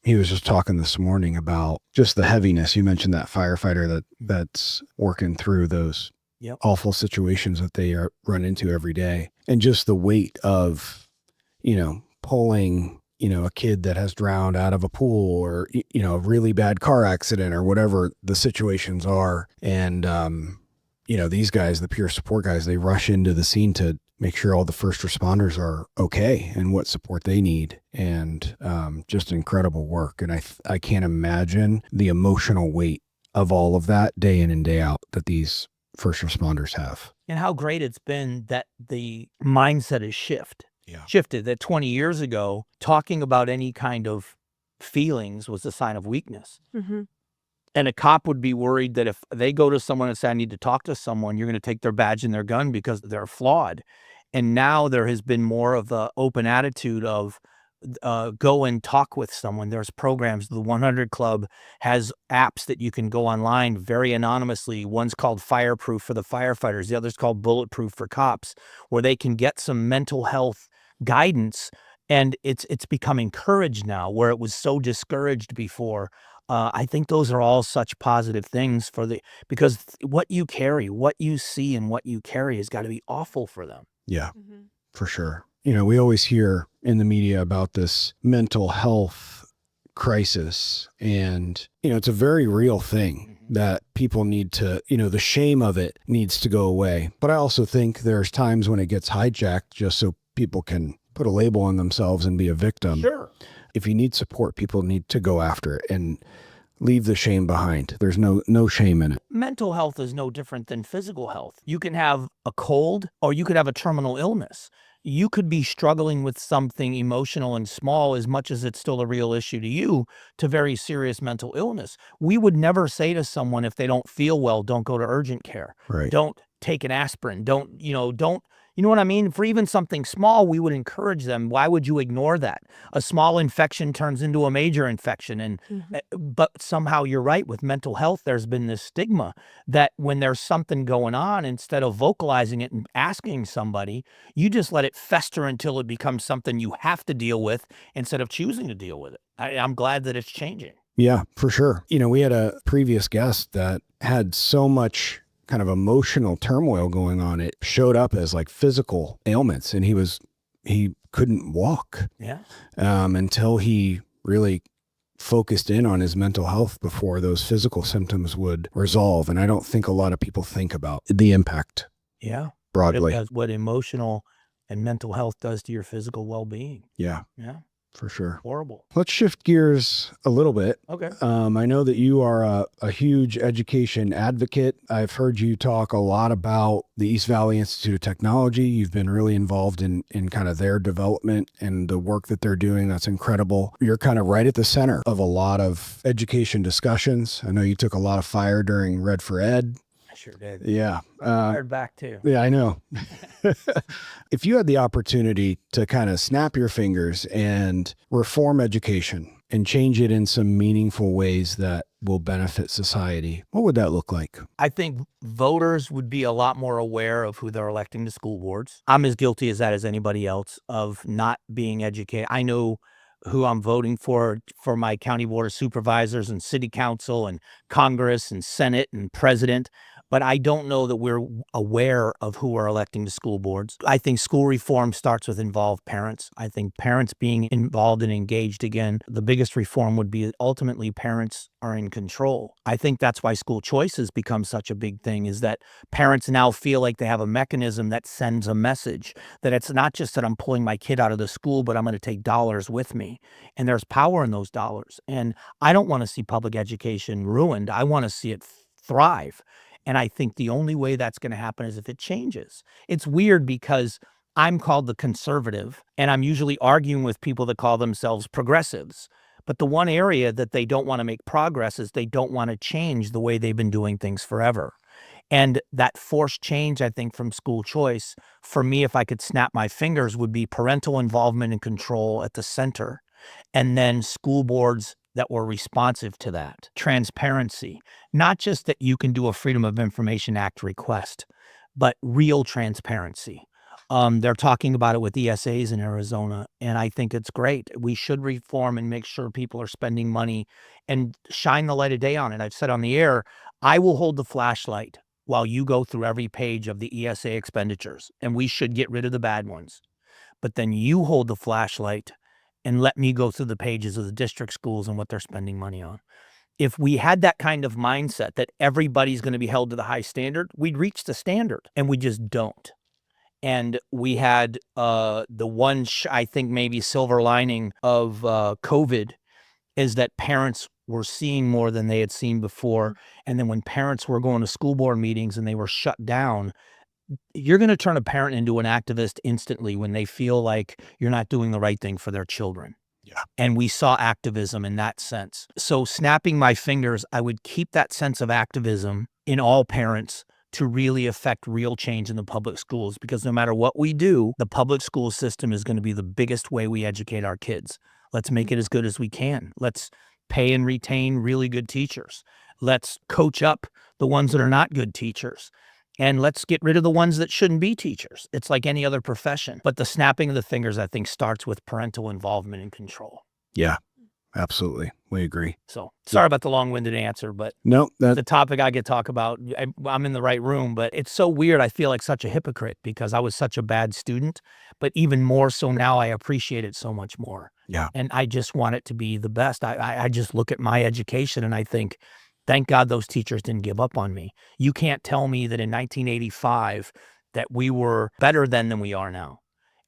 he was just talking this morning about just the heaviness. You mentioned that firefighter that's working through those awful situations that they run into every day. And just the weight of, pulling, a kid that has drowned out of a pool or, a really bad car accident or whatever the situations are. And, these guys, the peer support guys, they rush into the scene to make sure all the first responders are okay and what support they need. And just incredible work. And I can't imagine the emotional weight of all of that day in and day out that these first responders have. And how great it's been that the mindset is shifted, that 20 years ago, talking about any kind of feelings was a sign of weakness. And a cop would be worried that if they go to someone and say, I need to talk to someone, you're going to take their badge and their gun because they're flawed. And now there has been more of an open attitude of go and talk with someone. There's programs. The 100 Club has apps that you can go online very anonymously. One's called Fireproof for the firefighters. The other's called Bulletproof for cops, where they can get some mental health guidance. And it's become encouraged now, where it was so discouraged before. I think those are all such positive things because what you carry, what you see and what you carry has got to be awful for them. Yeah, for sure. We always hear in the media about this mental health crisis, and, it's a very real thing that people need to, the shame of it needs to go away. But I also think there's times when it gets hijacked just so people can put a label on themselves and be a victim. Sure. If you need support, people need to go after it and leave the shame behind. There's no shame in it. Mental health is no different than physical health. You can have a cold or you could have a terminal illness. You could be struggling with something emotional and small, as much as it's still a real issue to you, to very serious mental illness. We would never say to someone, if they don't feel well, don't go to urgent care. Right. Don't take an aspirin. Don't You know what I mean? For even something small, we would encourage them. Why would you ignore that? A small infection turns into a major infection. And but somehow you're right, with mental health, there's been this stigma that when there's something going on, instead of vocalizing it and asking somebody, you just let it fester until it becomes something you have to deal with instead of choosing to deal with it. I'm glad that it's changing. Yeah, for sure. We had a previous guest that had so much kind of emotional turmoil going on. It showed up as like physical ailments, and he couldn't walk. Yeah. Until he really focused in on his mental health before those physical symptoms would resolve. And I don't think a lot of people think about the impact. Yeah. Broadly. What emotional and mental health does to your physical well-being. Yeah. Yeah. For sure. Horrible. Let's shift gears a little bit. Okay. I know that you are a huge education advocate. I've heard you talk a lot about the East Valley Institute of Technology. You've been really involved in kind of their development and the work that they're doing. That's incredible. You're kind of right at the center of a lot of education discussions. I know you took a lot of fire during Red for Ed. I sure did. Yeah. Fired back too. Yeah, I know. If you had the opportunity to kind of snap your fingers and reform education and change it in some meaningful ways that will benefit society, what would that look like? I think voters would be a lot more aware of who they're electing to school boards. I'm as guilty as that as anybody else of not being educated. I know who I'm voting for my county board of supervisors and city council and Congress and Senate and president. But I don't know that we're aware of who we're electing to school boards. I think school reform starts with involved parents. I think parents being involved and engaged again, the biggest reform would be that ultimately parents are in control. I think that's why school choice has become such a big thing, is that parents now feel like they have a mechanism that sends a message, that it's not just that I'm pulling my kid out of the school, but I'm going to take dollars with me. And there's power in those dollars. And I don't want to see public education ruined. I want to see it thrive. And I think the only way that's going to happen is if it changes. It's weird because I'm called the conservative, and I'm usually arguing with people that call themselves progressives. But the one area that they don't want to make progress is they don't want to change the way they've been doing things forever. And that forced change, I think, from school choice, for me, if I could snap my fingers, would be parental involvement and control at the center. And then school boards that were responsive to that. Transparency, not just that you can do a Freedom of Information Act request, but real transparency. They're talking about it with ESAs in Arizona, and I think it's great. We should reform and make sure people are spending money and shine the light of day on it. I've said on the air, I will hold the flashlight while you go through every page of the ESA expenditures, and we should get rid of the bad ones. But then you hold the flashlight and let me go through the pages of the district schools and what they're spending money on. If we had that kind of mindset that everybody's going to be held to the high standard, we'd reach the standard, and we just don't. And we had the one, I think maybe silver lining of COVID is that parents were seeing more than they had seen before. And then when parents were going to school board meetings and they were shut down, you're going to turn a parent into an activist instantly when they feel like you're not doing the right thing for their children. Yeah. And we saw activism in that sense. So snapping my fingers, I would keep that sense of activism in all parents to really affect real change in the public schools, because no matter what we do, the public school system is going to be the biggest way we educate our kids. Let's make it as good as we can. Let's pay and retain really good teachers. Let's coach up the ones that are not good teachers. And let's get rid of the ones that shouldn't be teachers. It's like any other profession. But the snapping of the fingers, I think, starts with parental involvement and control. Yeah, absolutely. We agree. So sorry about the long-winded answer, but no, the topic I get to talk about, I'm in the right room, but it's so weird. I feel like such a hypocrite because I was such a bad student, but even more so now I appreciate it so much more. Yeah. And I just want it to be the best. I just look at my education and I think, thank God those teachers didn't give up on me. You can't tell me that in 1985 that we were better then than we are now.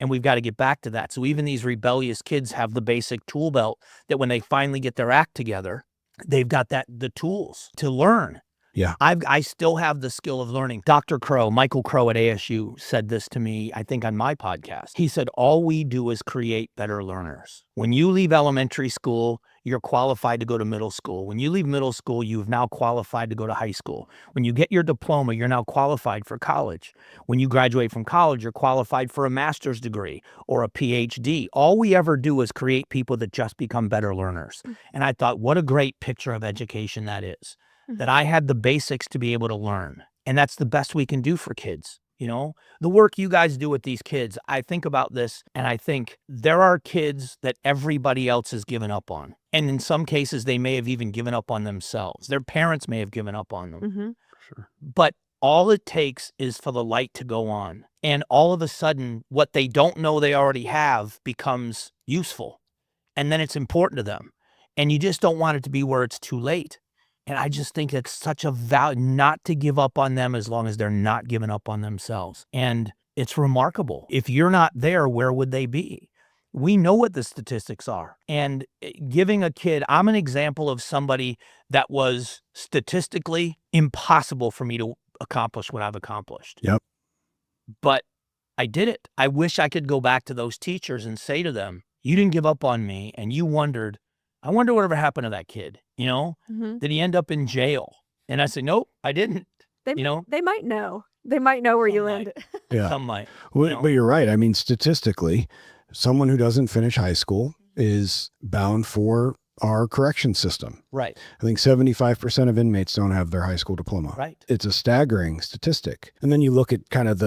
And we've got to get back to that. So even these rebellious kids have the basic tool belt that when they finally get their act together, they've got the tools to learn. Yeah. I still have the skill of learning. Dr. Crow, Michael Crow at ASU said this to me, I think on my podcast. He said, all we do is create better learners. When you leave elementary school, you're qualified to go to middle school. When you leave middle school, you've now qualified to go to high school. When you get your diploma, you're now qualified for college. When you graduate from college, you're qualified for a master's degree or a PhD. All we ever do is create people that just become better learners. And I thought, what a great picture of education that is, that I had the basics to be able to learn. And that's the best we can do for kids. You know, the work you guys do with these kids, I think about this and I think there are kids that everybody else has given up on. And in some cases, they may have even given up on themselves. Their parents may have given up on them. Sure. But all it takes is for the light to go on. And all of a sudden, what they don't know they already have becomes useful. And then it's important to them. And you just don't want it to be where it's too late. And I just think it's such a value not to give up on them as long as they're not giving up on themselves. And it's remarkable. If you're not there, where would they be? We know what the statistics are. And giving a kid, I'm an example of somebody that was statistically impossible for me to accomplish what I've accomplished. Yep. But I did it. I wish I could go back to those teachers and say to them, you didn't give up on me and you wondered, I wonder whatever happened to that kid, you know? Did he end up in jail? And I said, nope, I didn't. They might know. They might know where you landed. Yeah. Some might. Well, but you're right. I mean, statistically, someone who doesn't finish high school is bound for our correction system. Right. I think 75% of inmates don't have their high school diploma. Right. It's a staggering statistic. And then you look at kind of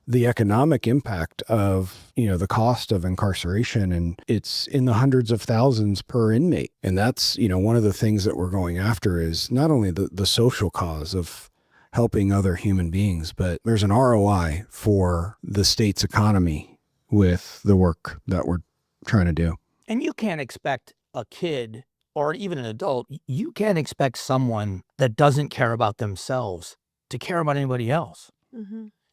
the economic impact of, you know, the cost of incarceration, and it's in the hundreds of thousands per inmate. And that's, you know, one of the things that we're going after is not only the social cause of helping other human beings, but there's an ROI for the state's economy with the work that we're trying to do. And you can't expect a kid or even an adult, you can't expect someone that doesn't care about themselves to care about anybody else.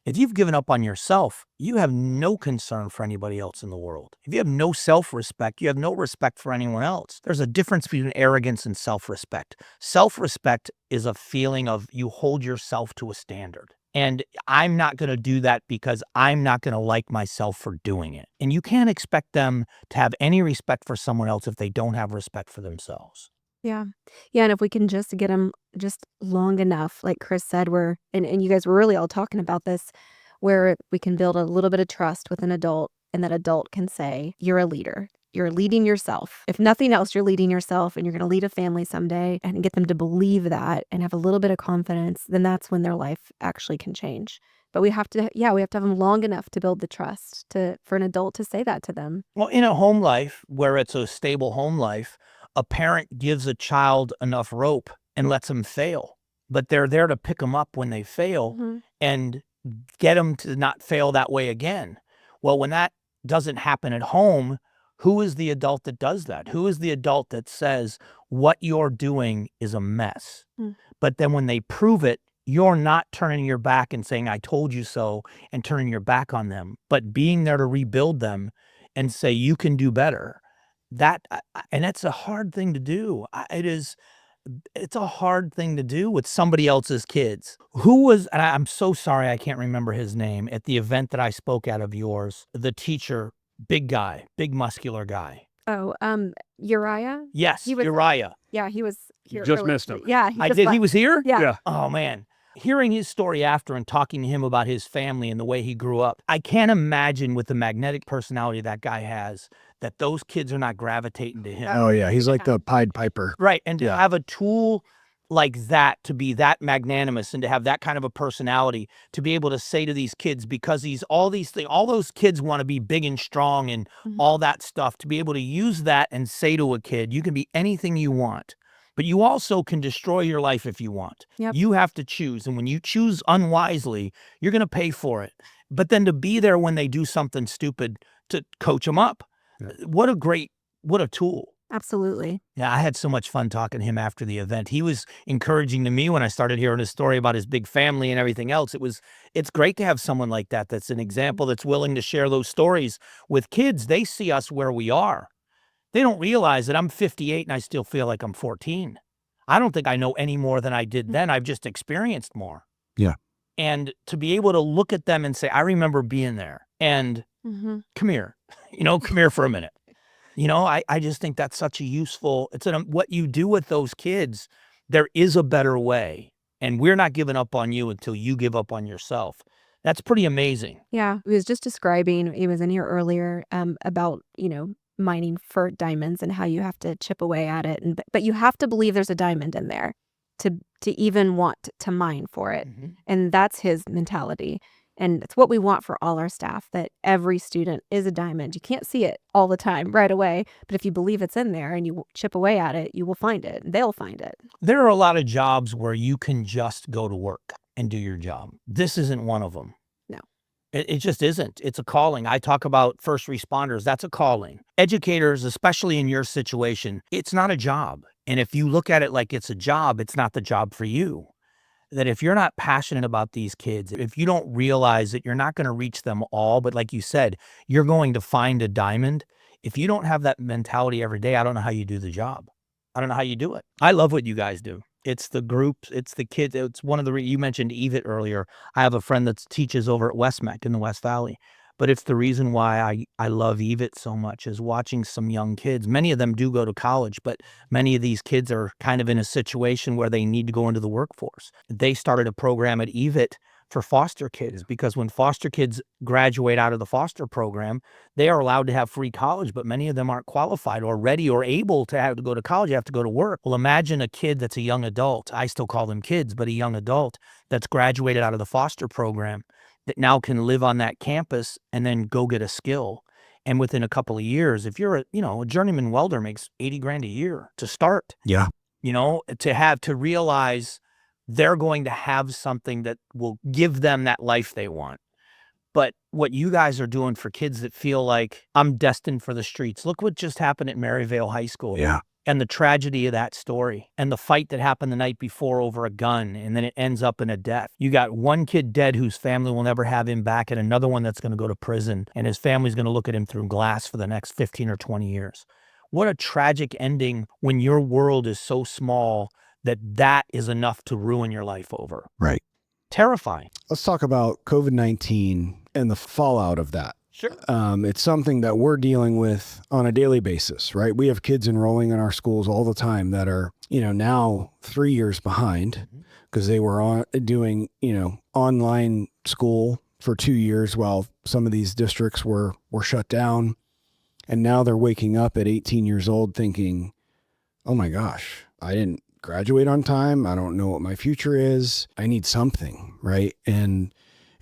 If you've given up on yourself, you have no concern for anybody else in the world. If you have no self-respect, you have no respect for anyone else. There's a difference between arrogance and self-respect. Self-respect is a feeling of you hold yourself to a standard. And I'm not going to do that because I'm not going to like myself for doing it. And you can't expect them to have any respect for someone else if they don't have respect for themselves. Yeah. Yeah. And if we can just get them just long enough, like Chris said, and you guys were really all talking about this, where we can build a little bit of trust with an adult, and that adult can say, you're a leader. You're leading yourself. If nothing else, you're leading yourself, and you're going to lead a family someday, and get them to believe that and have a little bit of confidence, then that's when their life actually can change. But we have to have them long enough to build the trust for an adult to say that to them. Well, in a home life where it's a stable home life, a parent gives a child enough rope and lets them fail, but they're there to pick them up when they fail and get them to not fail that way again. Well, when that doesn't happen at home, who is the adult that does that? Who is the adult that says what you're doing is a mess? But then when they prove it, you're not turning your back and saying, I told you so, and turning your back on them, but being there to rebuild them and say, you can do better. And that's a hard thing to do. It's a hard thing to do with somebody else's kids. And I'm so sorry I can't remember his name, at the event that I spoke at of yours, the teacher, big guy, big muscular guy. Oh, Uriah? Yes, He was- Uriah. Yeah, he was here. Just earlier. missed him. Yeah. I did. He was here? Yeah. Oh, man. Hearing his story after and talking to him about his family and the way he grew up, I can't imagine with the magnetic personality that guy has that those kids are not gravitating to him. Oh yeah. He's like the Pied Piper. Right. And to Yeah. have a tool like that, to be that magnanimous and to have that kind of a personality, to be able to say to these kids, because all those kids want to be big and strong and all that stuff, to be able to use that and say to a kid, you can be anything you want. But you also can destroy your life if you want. Yep. You have to choose. And when you choose unwisely, you're going to pay for it. But then to be there when they do something stupid, to coach them up. Yeah. What a tool. Absolutely. Yeah, I had so much fun talking to him after the event. He was encouraging to me when I started hearing his story about his big family and everything else. It's great to have someone like that that's an example, that's willing to share those stories with kids. They see us where we are. They don't realize that I'm 58 and I still feel like I'm 14. I don't think I know any more than I did then. I've just experienced more. Yeah. And to be able to look at them and say, I remember being there, and come here, come here for a minute. I just think that's such a useful, what you do with those kids, there is a better way. And we're not giving up on you until you give up on yourself. That's pretty amazing. Yeah, he was just describing, he was in here earlier, about, mining for diamonds and how you have to chip away at it, but you have to believe there's a diamond in there to even want to mine for it. Mhm. And that's his mentality. And it's what we want for all our staff, that every student is a diamond. You can't see it all the time right away, but if you believe it's in there and you chip away at it, you will find it. They'll find it. There are a lot of jobs where you can just go to work and do your job. This isn't one of them. No. It just isn't. It's a calling. I talk about first responders. That's a calling. Educators, especially in your situation, it's not a job. And if you look at it like it's a job, it's not the job for you. That if you're not passionate about these kids, if you don't realize that you're not going to reach them all, but like you said, you're going to find a diamond. If you don't have that mentality every day, I don't know how you do the job. I don't know how you do it. I love what you guys do. It's the groups, it's the kids. It's one of you mentioned EVIT earlier. I have a friend that teaches over at Westmec in the West Valley. But it's the reason why I love EVIT so much, is watching some young kids. Many of them do go to college, but many of these kids are kind of in a situation where they need to go into the workforce. They started a program at EVIT for foster kids, because when foster kids graduate out of the foster program, they are allowed to have free college, but many of them aren't qualified or ready or able to have to go to college. They have to go to work. Well, imagine a kid that's a young adult. I still call them kids, but a young adult that's graduated out of the foster program, that now can live on that campus and then go get a skill. And within a couple of years, if you're a journeyman welder makes $80,000 a year to start. Yeah. To realize they're going to have something that will give them that life they want. But what you guys are doing for kids that feel like, I'm destined for the streets. Look what just happened at Maryvale High School. Yeah. And the tragedy of that story, and the fight that happened the night before over a gun, and then it ends up in a death. You got one kid dead whose family will never have him back, and another one that's going to go to prison, and his family's going to look at him through glass for the next 15 or 20 years. What a tragic ending when your world is so small that is enough to ruin your life over. Right. Terrifying. Let's talk about COVID-19 and the fallout of that. Sure. It's something that we're dealing with on a daily basis, right? We have kids enrolling in our schools all the time that are, now 3 years behind because they were doing, online school for 2 years while some of these districts were shut down. And now they're waking up at 18 years old thinking, oh my gosh, I didn't graduate on time. I don't know what my future is. I need something, right? And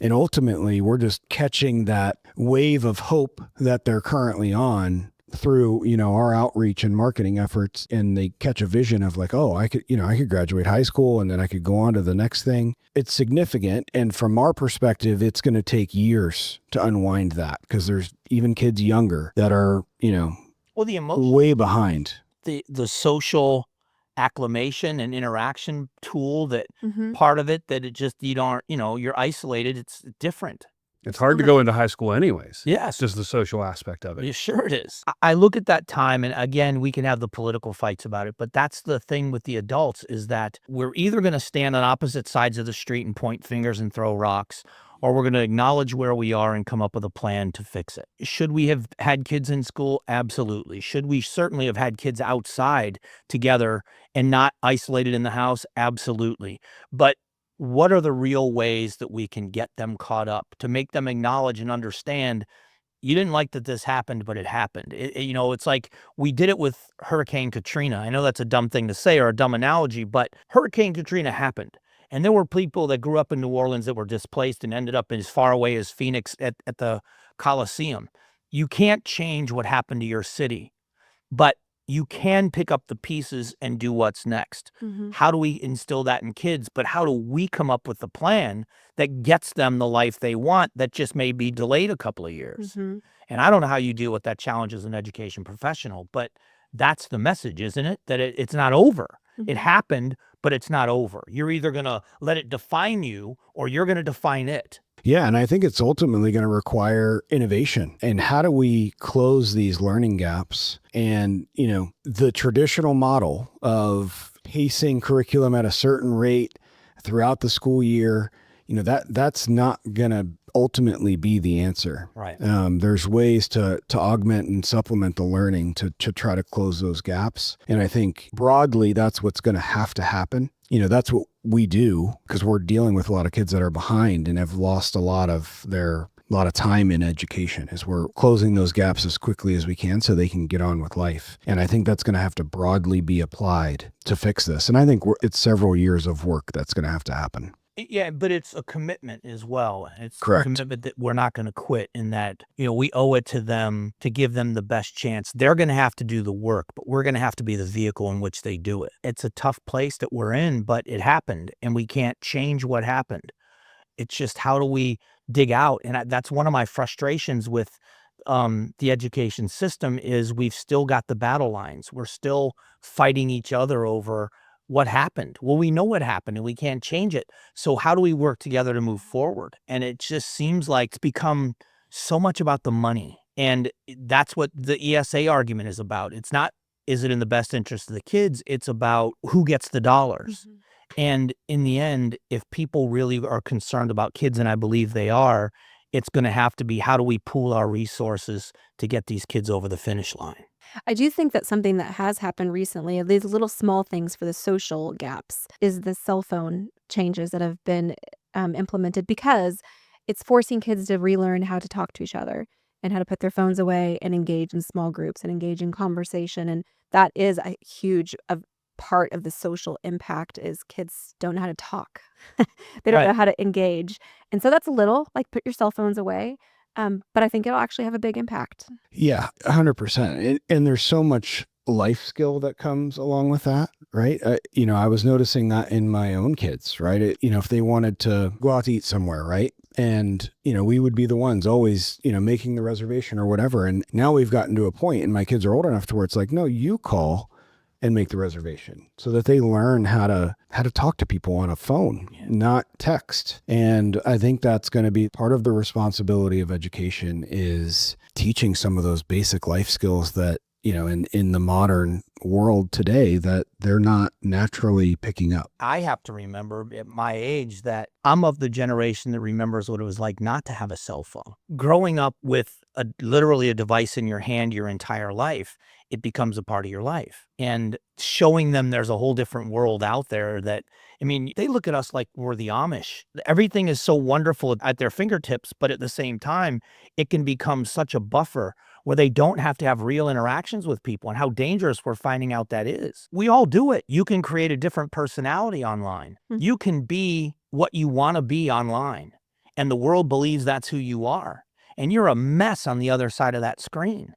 ultimately, we're just catching that wave of hope that they're currently on through, our outreach and marketing efforts. And they catch a vision of like, oh, I could graduate high school and then I could go on to the next thing. It's significant. And from our perspective, it's going to take years to unwind that, because there's even kids younger that are, the emotion, way behind. The social acclimation and interaction tool, that part of it, that it just, you're isolated. It's different. It's hard to go into high school anyways. Yes. Just the social aspect of it. Yeah, sure it is. I look at that time, and again, we can have the political fights about it, but that's the thing with the adults, is that we're either going to stand on opposite sides of the street and point fingers and throw rocks, or we're going to acknowledge where we are and come up with a plan to fix it. Should we have had kids in school? Absolutely. Should we certainly have had kids outside together and not isolated in the house? Absolutely. But what are the real ways that we can get them caught up, to make them acknowledge and understand, you didn't like that this happened, but it happened. It's like we did it with Hurricane Katrina. I know that's a dumb thing to say, or a dumb analogy, but Hurricane Katrina happened. And there were people that grew up in New Orleans that were displaced and ended up as far away as Phoenix at the Coliseum. You can't change what happened to your city, but you can pick up the pieces and do what's next. How do we instill that in kids? But how do we come up with the plan that gets them the life they want, that just may be delayed a couple of years? And I don't know how you deal with that challenge as an education professional, but that's the message, isn't it? That it's not over. It happened, but it's not over. You're either going to let it define you, or you're going to define it. Yeah. And I think it's ultimately going to require innovation. And how do we close these learning gaps? And, the traditional model of pacing curriculum at a certain rate throughout the school year, that's not going to ultimately be the answer. Right. There's ways to augment and supplement the learning to try to close those gaps. And I think broadly, that's what's going to have to happen. That's what we do because we're dealing with a lot of kids that are behind and have lost a lot of time in education, is we're closing those gaps as quickly as we can so they can get on with life. And I think that's going to have to broadly be applied to fix this. And I think it's several years of work that's going to have to happen. Yeah, but it's a commitment as well. It's Correct. a commitment that we're not going to quit, in that, we owe it to them to give them the best chance. They're going to have to do the work, but we're going to have to be the vehicle in which they do it. It's a tough place that we're in, but it happened and we can't change what happened. It's just, how do we dig out? And that's one of my frustrations with the education system, is we've still got the battle lines. We're still fighting each other over what happened. Well, we know what happened and we can't change it. So how do we work together to move forward? And it just seems like it's become so much about the money. And that's what the ESA argument is about. It's not, is it in the best interest of the kids? It's about who gets the dollars. Mhm. And in the end, if people really are concerned about kids, and I believe they are, it's going to have to be, how do we pool our resources to get these kids over the finish line? I do think that something that has happened recently, these little small things for the social gaps, is the cell phone changes that have been implemented, because it's forcing kids to relearn how to talk to each other and how to put their phones away and engage in small groups and engage in conversation. And that is a huge part of the social impact, is kids don't know how to talk. They don't Right. know how to engage. And so that's a little, like, put your cell phones away. But I think it'll actually have a big impact. Yeah, 100%. And there's so much life skill that comes along with that, right? I was noticing that in my own kids, right? If they wanted to go out to eat somewhere, right? And, we would be the ones always, making the reservation or whatever. And now we've gotten to a point, and my kids are old enough to where it's like, no, you call and make the reservation, so that they learn how to talk to people on a phone, not text. And I think that's going to be part of the responsibility of education, is teaching some of those basic life skills that, in the modern world today, that they're not naturally picking up. I have to remember at my age that I'm of the generation that remembers what it was like not to have a cell phone. Growing up with literally a device in your hand your entire life, it becomes a part of your life. And showing them there's a whole different world out there that, they look at us like we're the Amish. Everything is so wonderful at their fingertips, but at the same time, it can become such a buffer where they don't have to have real interactions with people, and how dangerous we're finding out that is. We all do it. You can create a different personality online. Mhm. You can be what you want to be online, and the world believes that's who you are. And you're a mess on the other side of that screen.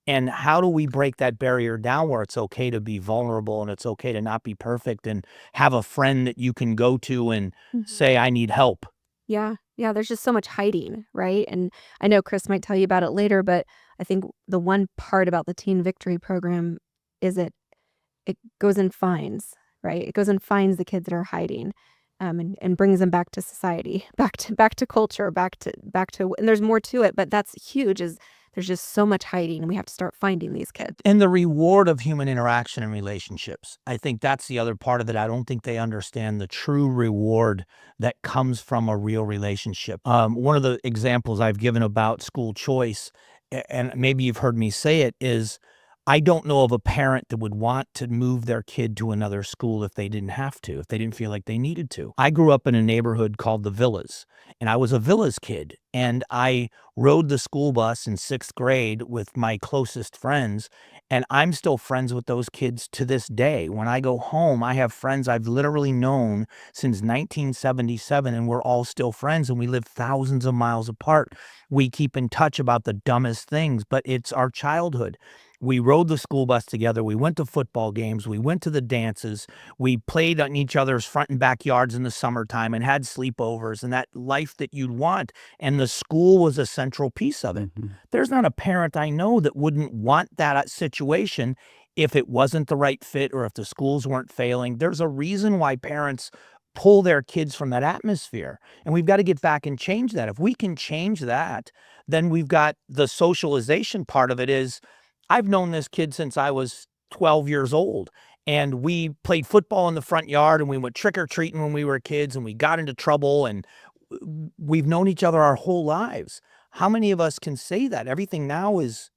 And how do we break that barrier down, where it's okay to be vulnerable and it's okay to not be perfect, and have a friend that you can go to and Mhm. say, I need help? Yeah. Yeah. There's just so much hiding, right? And I know Chris might tell you about it later, but I think the one part about the Teen Victory program is it goes and finds, right? It goes and finds the kids that are hiding, and brings them back to society, back to culture, and there's more to it, but that's huge. Is there's just so much hiding, and we have to start finding these kids. And the reward of human interaction and relationships. I think that's the other part of it. I don't think they understand the true reward that comes from a real relationship. One of the examples I've given about school choice, and maybe you've heard me say it, is I don't know of a parent that would want to move their kid to another school if they didn't have to, if they didn't feel like they needed to. I grew up in a neighborhood called the Villas, and I was a Villas kid, and I rode the school bus in 6th grade with my closest friends, and I'm still friends with those kids to this day. When I go home, I have friends I've literally known since 1977, and we're all still friends, and we live thousands of miles apart. We keep in touch about the dumbest things, but it's our childhood. We rode the school bus together. We went to football games. We went to the dances. We played on each other's front and backyards in the summertime and had sleepovers, and that life that you'd want. And the school was a central piece of it. Mhm. There's not a parent I know that wouldn't want that situation if it wasn't the right fit, or if the schools weren't failing. There's a reason why parents pull their kids from that atmosphere. And we've got to get back and change that. If we can change that, then we've got the socialization part of it. Is I've known this kid since I was 12 years old, and we played football in the front yard, and we went trick-or-treating when we were kids, and we got into trouble, and we've known each other our whole lives. How many of us can say that? Everything now is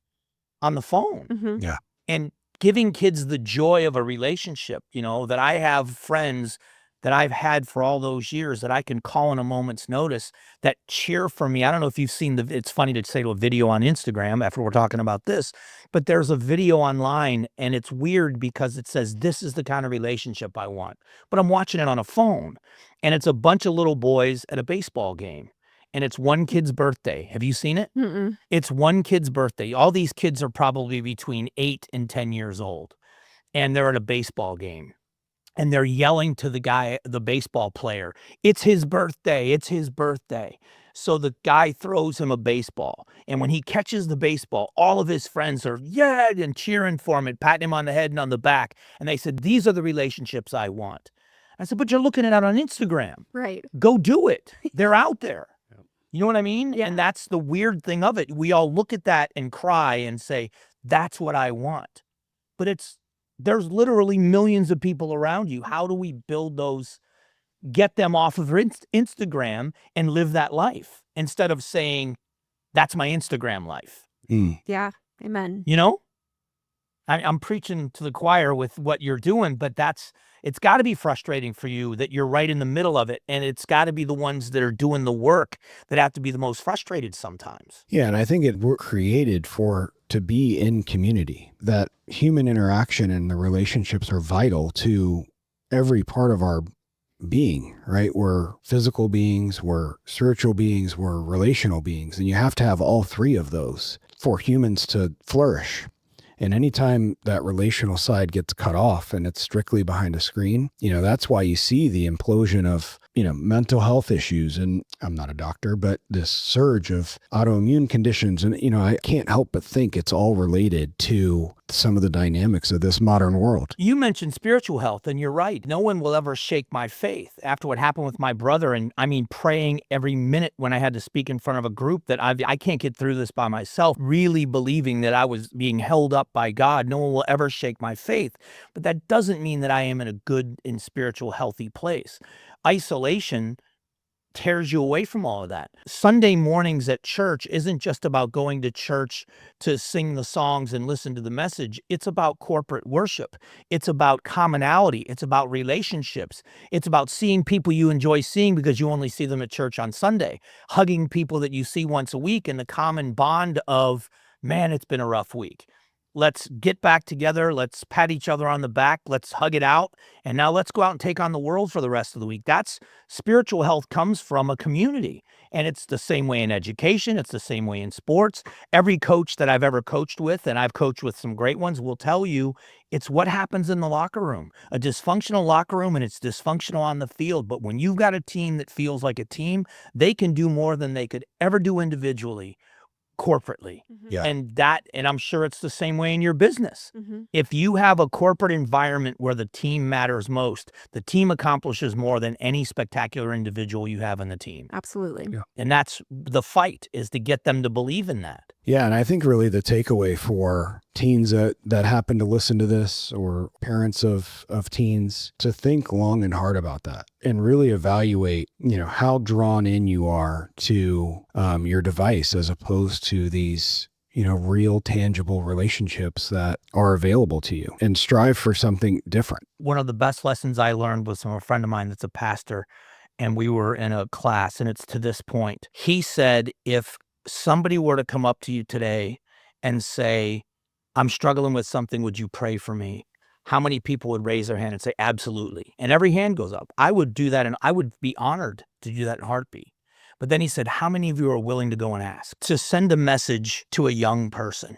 on the phone. Mhm. Yeah. And giving kids the joy of a relationship, that I have friends that I've had for all those years that I can call on a moment's notice that cheer for me. I don't know if you've seen it's funny to say to a video on Instagram after we're talking about this, but there's a video online and it's weird because it says, this is the kind of relationship I want. But I'm watching it on a phone and it's a bunch of little boys at a baseball game. And it's one kid's birthday. Have you seen it? Mm-mm. It's one kid's birthday. All these kids are probably between 8 and 10 years old. And they're at a baseball game. And they're yelling to the baseball player, it's his birthday, it's his birthday. So the guy throws him a baseball. And when he catches the baseball, all of his friends are and cheering for him and patting him on the head and on the back. And they said, these are the relationships I want. I said, but you're looking at it on Instagram. Right. Go do it. They're out there. You know what I mean? Yeah. And that's the weird thing of it. We all look at that and cry and say, that's what I want. But there's literally millions of people around you. How do we build those, get them off of Instagram and live that life instead of saying, that's my Instagram life? Yeah. Amen. I'm preaching to the choir with what you're doing, but it's got to be frustrating for you that you're right in the middle of it. And it's got to be the ones that are doing the work that have to be the most frustrated sometimes. Yeah, and I think we're created to be in community. That human interaction and the relationships are vital to every part of our being, right? We're physical beings, we're spiritual beings, we're relational beings, and you have to have all three of those for humans to flourish. And anytime that relational side gets cut off and it's strictly behind a screen, that's why you see the implosion of, mental health issues. And I'm not a doctor, but this surge of autoimmune conditions. And, I can't help but think it's all related to some of the dynamics of this modern world. You mentioned spiritual health, and you're right. No one will ever shake my faith after what happened with my brother. And I mean, praying every minute when I had to speak in front of a group that I can't get through this by myself, really believing that I was being held up by God. No one will ever shake my faith. But that doesn't mean that I am in a good and spiritual, healthy place. Isolation tears you away from all of that. Sunday mornings at church isn't just about going to church to sing the songs and listen to the message. It's about corporate worship. It's about commonality. It's about relationships. It's about seeing people you enjoy seeing because you only see them at church on Sunday, hugging people that you see once a week, and the common bond of, man, it's been a rough week. Let's get back together. Let's pat each other on the back. Let's hug it out. And now let's go out and take on the world for the rest of the week. That's spiritual health comes from a community. And it's the same way in education. It's the same way in sports. Every coach that I've ever coached with, and I've coached with some great ones, will tell you it's what happens in the locker room. A dysfunctional locker room, and it's dysfunctional on the field. But when you've got a team that feels like a team, they can do more than they could ever do individually, corporately. Yeah. And I'm sure it's the same way in your business. Mm-hmm. If you have a corporate environment where the team matters most, the team accomplishes more than any spectacular individual you have in the team. Absolutely. Yeah. And that's the fight, is to get them to believe in that. Yeah, and I think really the takeaway for teens that happen to listen to this, or parents of teens, to think long and hard about that and really evaluate, how drawn in you are to your device as opposed to these, real tangible relationships that are available to you, and strive for something different. One of the best lessons I learned was from a friend of mine that's a pastor, and we were in a class, and it's to this point. He said, if somebody were to come up to you today and say, I'm struggling with something, would you pray for me? How many people would raise their hand and say, absolutely? And every hand goes up. I would do that, and I would be honored to do that in a heartbeat. But then he said, how many of you are willing to go and ask? To send a message to a young person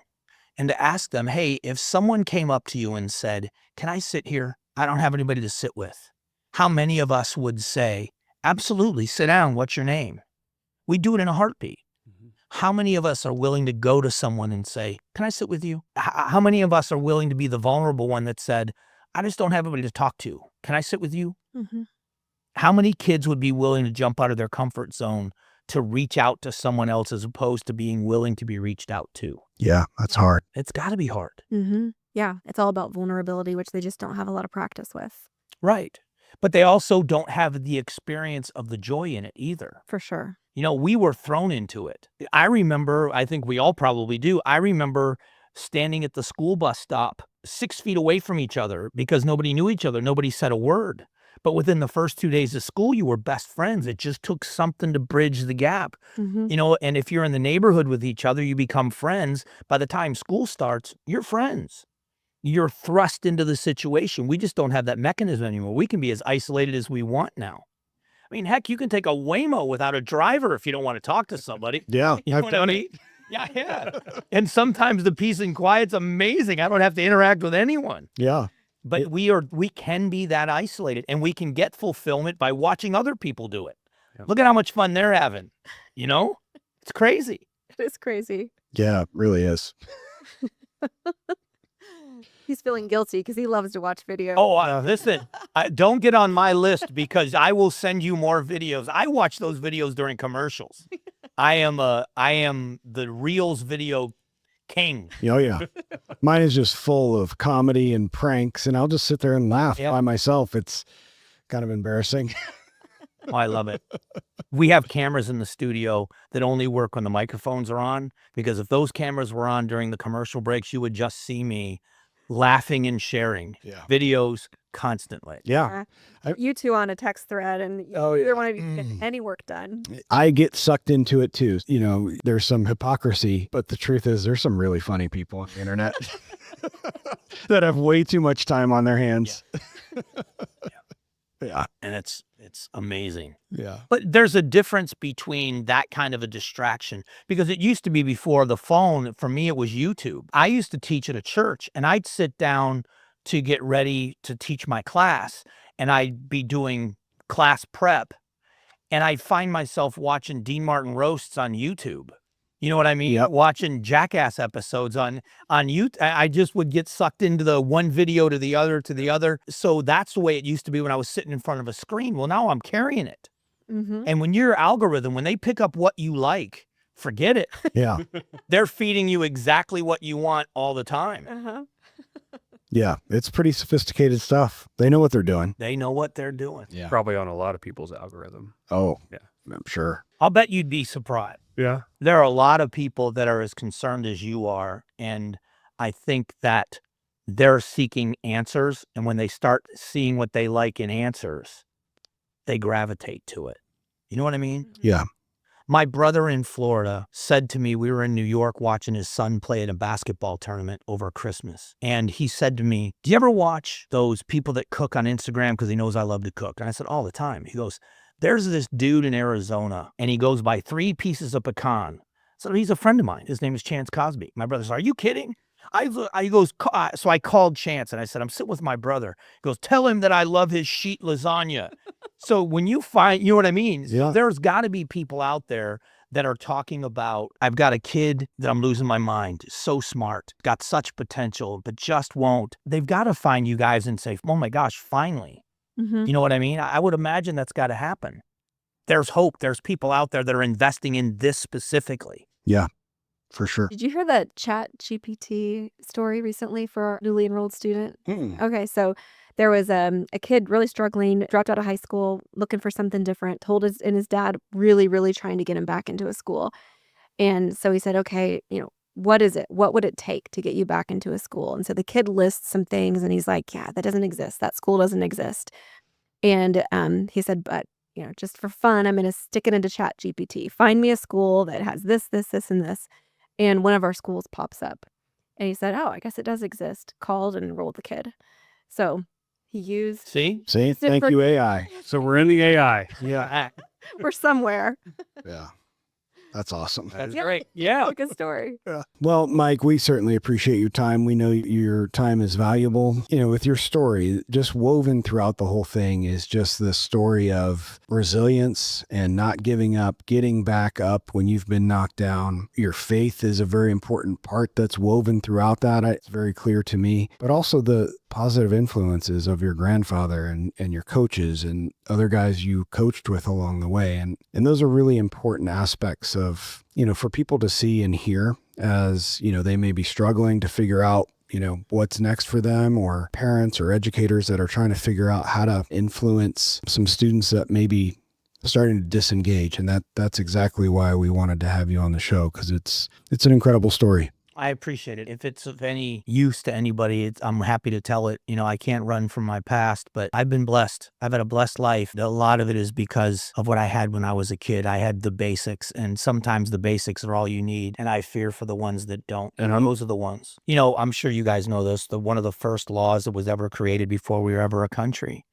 and to ask them, hey, if someone came up to you and said, can I sit here? I don't have anybody to sit with. How many of us would say, absolutely, sit down, what's your name? We do it in a heartbeat. How many of us are willing to go to someone and say, can I sit with you? How many of us are willing to be the vulnerable one that said, I just don't have anybody to talk to. Can I sit with you? Mm-hmm. How many kids would be willing to jump out of their comfort zone to reach out to someone else as opposed to being willing to be reached out to? Yeah, that's hard. It's got to be hard. Mm-hmm. Yeah. It's all about vulnerability, which they just don't have a lot of practice with. Right. but they also don't have the experience of the joy in it either. For sure. You know, we were thrown into it. I remember, I think we all probably do. I remember standing at the school bus stop 6 feet away from each other because nobody knew each other. Nobody said a word. But within the first 2 days of school, you were best friends. It just took something to bridge the gap. You know, and if you're in the neighborhood with each other, you become friends. By the time school starts, you're friends. You're thrust into the situation. We just don't have that mechanism anymore. We can be as isolated as we want now. I mean, heck, you can take a Waymo without a driver if you don't want to talk to somebody. Yeah, You know I've what done I mean? Yeah. And sometimes the peace and quiet's amazing. I don't have to interact with anyone. Yeah. But we can be that isolated, and we can get fulfillment by watching other people do it. Yep. Look at how much fun they're having. You know? It's crazy. It is crazy. Yeah, it really is. He's feeling guilty because he loves to watch videos. Oh, listen, don't get on my list because I will send you more videos. I watch those videos during commercials. I am the Reels video king. Oh, yeah. Mine is just full of comedy and pranks, and I'll just sit there and laugh by myself. It's kind of embarrassing. Oh, I love it. We have cameras in the studio that only work when the microphones are on, because if those cameras were on during the commercial breaks, you would just see me laughing and sharing videos constantly. Yeah. You two on a text thread, and either one of you can get any work done. I get sucked into it too. You know, there's some hypocrisy, but the truth is there's some really funny people on the internet that have way too much time on their hands. Yeah. And it's amazing. Yeah. But there's a difference between that kind of a distraction, because it used to be before the phone. For me, it was YouTube. I used to teach at a church, and I'd sit down to get ready to teach my class, and I'd be doing class prep, and I'd find myself watching Dean Martin roasts on YouTube. You know what I mean? Yep. Watching Jackass episodes on YouTube. I just would get sucked into the one video to the other. So that's the way it used to be when I was sitting in front of a screen. Well, now I'm carrying it. And when your algorithm, when they pick up what you like, forget it. Yeah. They're feeding you exactly what you want all the time. Yeah. It's pretty sophisticated stuff. They know what they're doing. They know what they're doing. Yeah. Probably on a lot of people's algorithm. Oh, yeah. I'm sure. I'll bet you'd be surprised. Yeah. There are a lot of people that are as concerned as you are, and I think that they're seeking answers, and when they start seeing what they like in answers, they gravitate to it. You know what I mean? Yeah. My brother in Florida said to me, we were in New York watching his son play in a basketball tournament over Christmas, and he said to me, do you ever watch those people that cook on Instagram because he knows I love to cook? And I said, all the time. He goes, there's this dude in Arizona, and he goes by 3 pieces of pecan. So he's a friend of mine. His name is Chance Cosby. My brother says, are you kidding? He goes, so I called Chance, and I said, I'm sitting with my brother. He goes, tell him that I love his sheet lasagna. So when you find, you know what I mean? Yeah. There's got to be people out there that are talking about, I've got a kid that I'm losing my mind. So smart, got such potential, but just won't. They've got to find you guys and say, oh my gosh, finally. You know what I mean? I would imagine that's got to happen. There's hope. There's people out there that are investing in this specifically. Yeah, for sure. Did you hear that ChatGPT story recently for our newly enrolled student? Okay, so there was a kid really struggling, dropped out of high school, looking for something different, told his dad really, really trying to get him back into a school. And so he said, okay, what is it? What would it take to get you back into a school? And so the kid lists some things, and he's like, yeah, that doesn't exist. That school doesn't exist. And he said, but, just for fun, I'm going to stick it into ChatGPT. Find me a school that has this, this, this, and this. And one of our schools pops up. And he said, oh, I guess it does exist. Called and enrolled the kid. So he used... See? Thank you, AI. So we're in the AI. Yeah. We're somewhere. Yeah. That's awesome. That's great. Yeah. Good story. Yeah. Well, Mike, we certainly appreciate your time. We know your time is valuable. With your story, just woven throughout the whole thing is just the story of resilience and not giving up, getting back up when you've been knocked down. Your faith is a very important part that's woven throughout that. It's very clear to me, but also the positive influences of your grandfather and your coaches and other guys you coached with along the way. And those are really important aspects of, for people to see and hear as, they may be struggling to figure out, what's next for them, or parents or educators that are trying to figure out how to influence some students that maybe starting to disengage. And that's exactly why we wanted to have you on the show, because it's an incredible story. I appreciate it. If it's of any use to anybody, I'm happy to tell it. I can't run from my past, but I've been blessed. I've had a blessed life. A lot of it is because of what I had when I was a kid. I had the basics, and sometimes the basics are all you need. And I fear for the ones that don't. And those are the ones. I'm sure you guys know this. One of the first laws that was ever created before we were ever a country,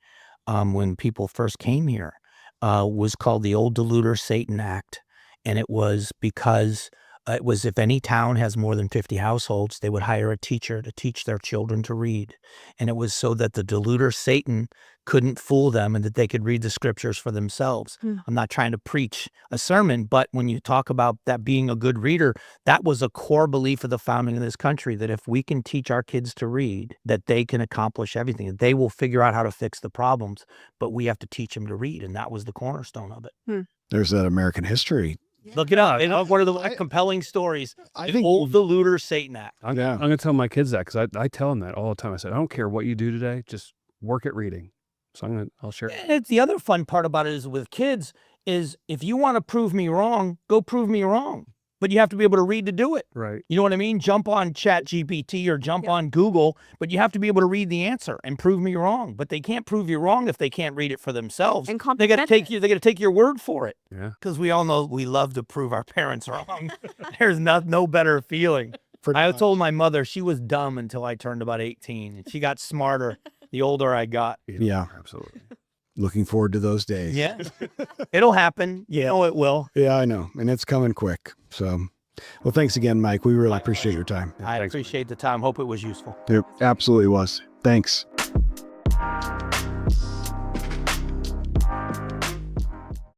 when people first came here, was called the Old Deluder Satan Act. And it was because it was if any town has more than 50 households, they would hire a teacher to teach their children to read. And it was so that the deluder Satan couldn't fool them and that they could read the scriptures for themselves. I'm not trying to preach a sermon, but when you talk about that being a good reader, that was a core belief of the founding of this country, that if we can teach our kids to read, that they can accomplish everything, that they will figure out how to fix the problems, but we have to teach them to read. And that was the cornerstone of it. There's that American history. Look it up. It's one of the compelling stories. I think Old Deluder Satan Act. I'm going to tell my kids that, because I tell them that all the time. I said, I don't care what you do today, just work at reading. So I'll share it. And it's the other fun part about it is with kids is if you want to prove me wrong, go prove me wrong. But you have to be able to read to do it. Right. You know what I mean? Jump on ChatGPT or jump on Google, but you have to be able to read the answer and prove me wrong. But they can't prove you wrong if they can't read it for themselves. And they got to take you. They got to take your word for it. Yeah. Because we all know we love to prove our parents wrong. There's no better feeling. I told my mother she was dumb until I turned about 18, and she got smarter the older I got. Yeah, absolutely. Looking forward to those days. Yeah, it'll happen. Yeah, it will. Yeah, I know. And it's coming quick. So, well, thanks again, Mike. We really appreciate your time. I appreciate the time. Hope it was useful. It absolutely was. Thanks.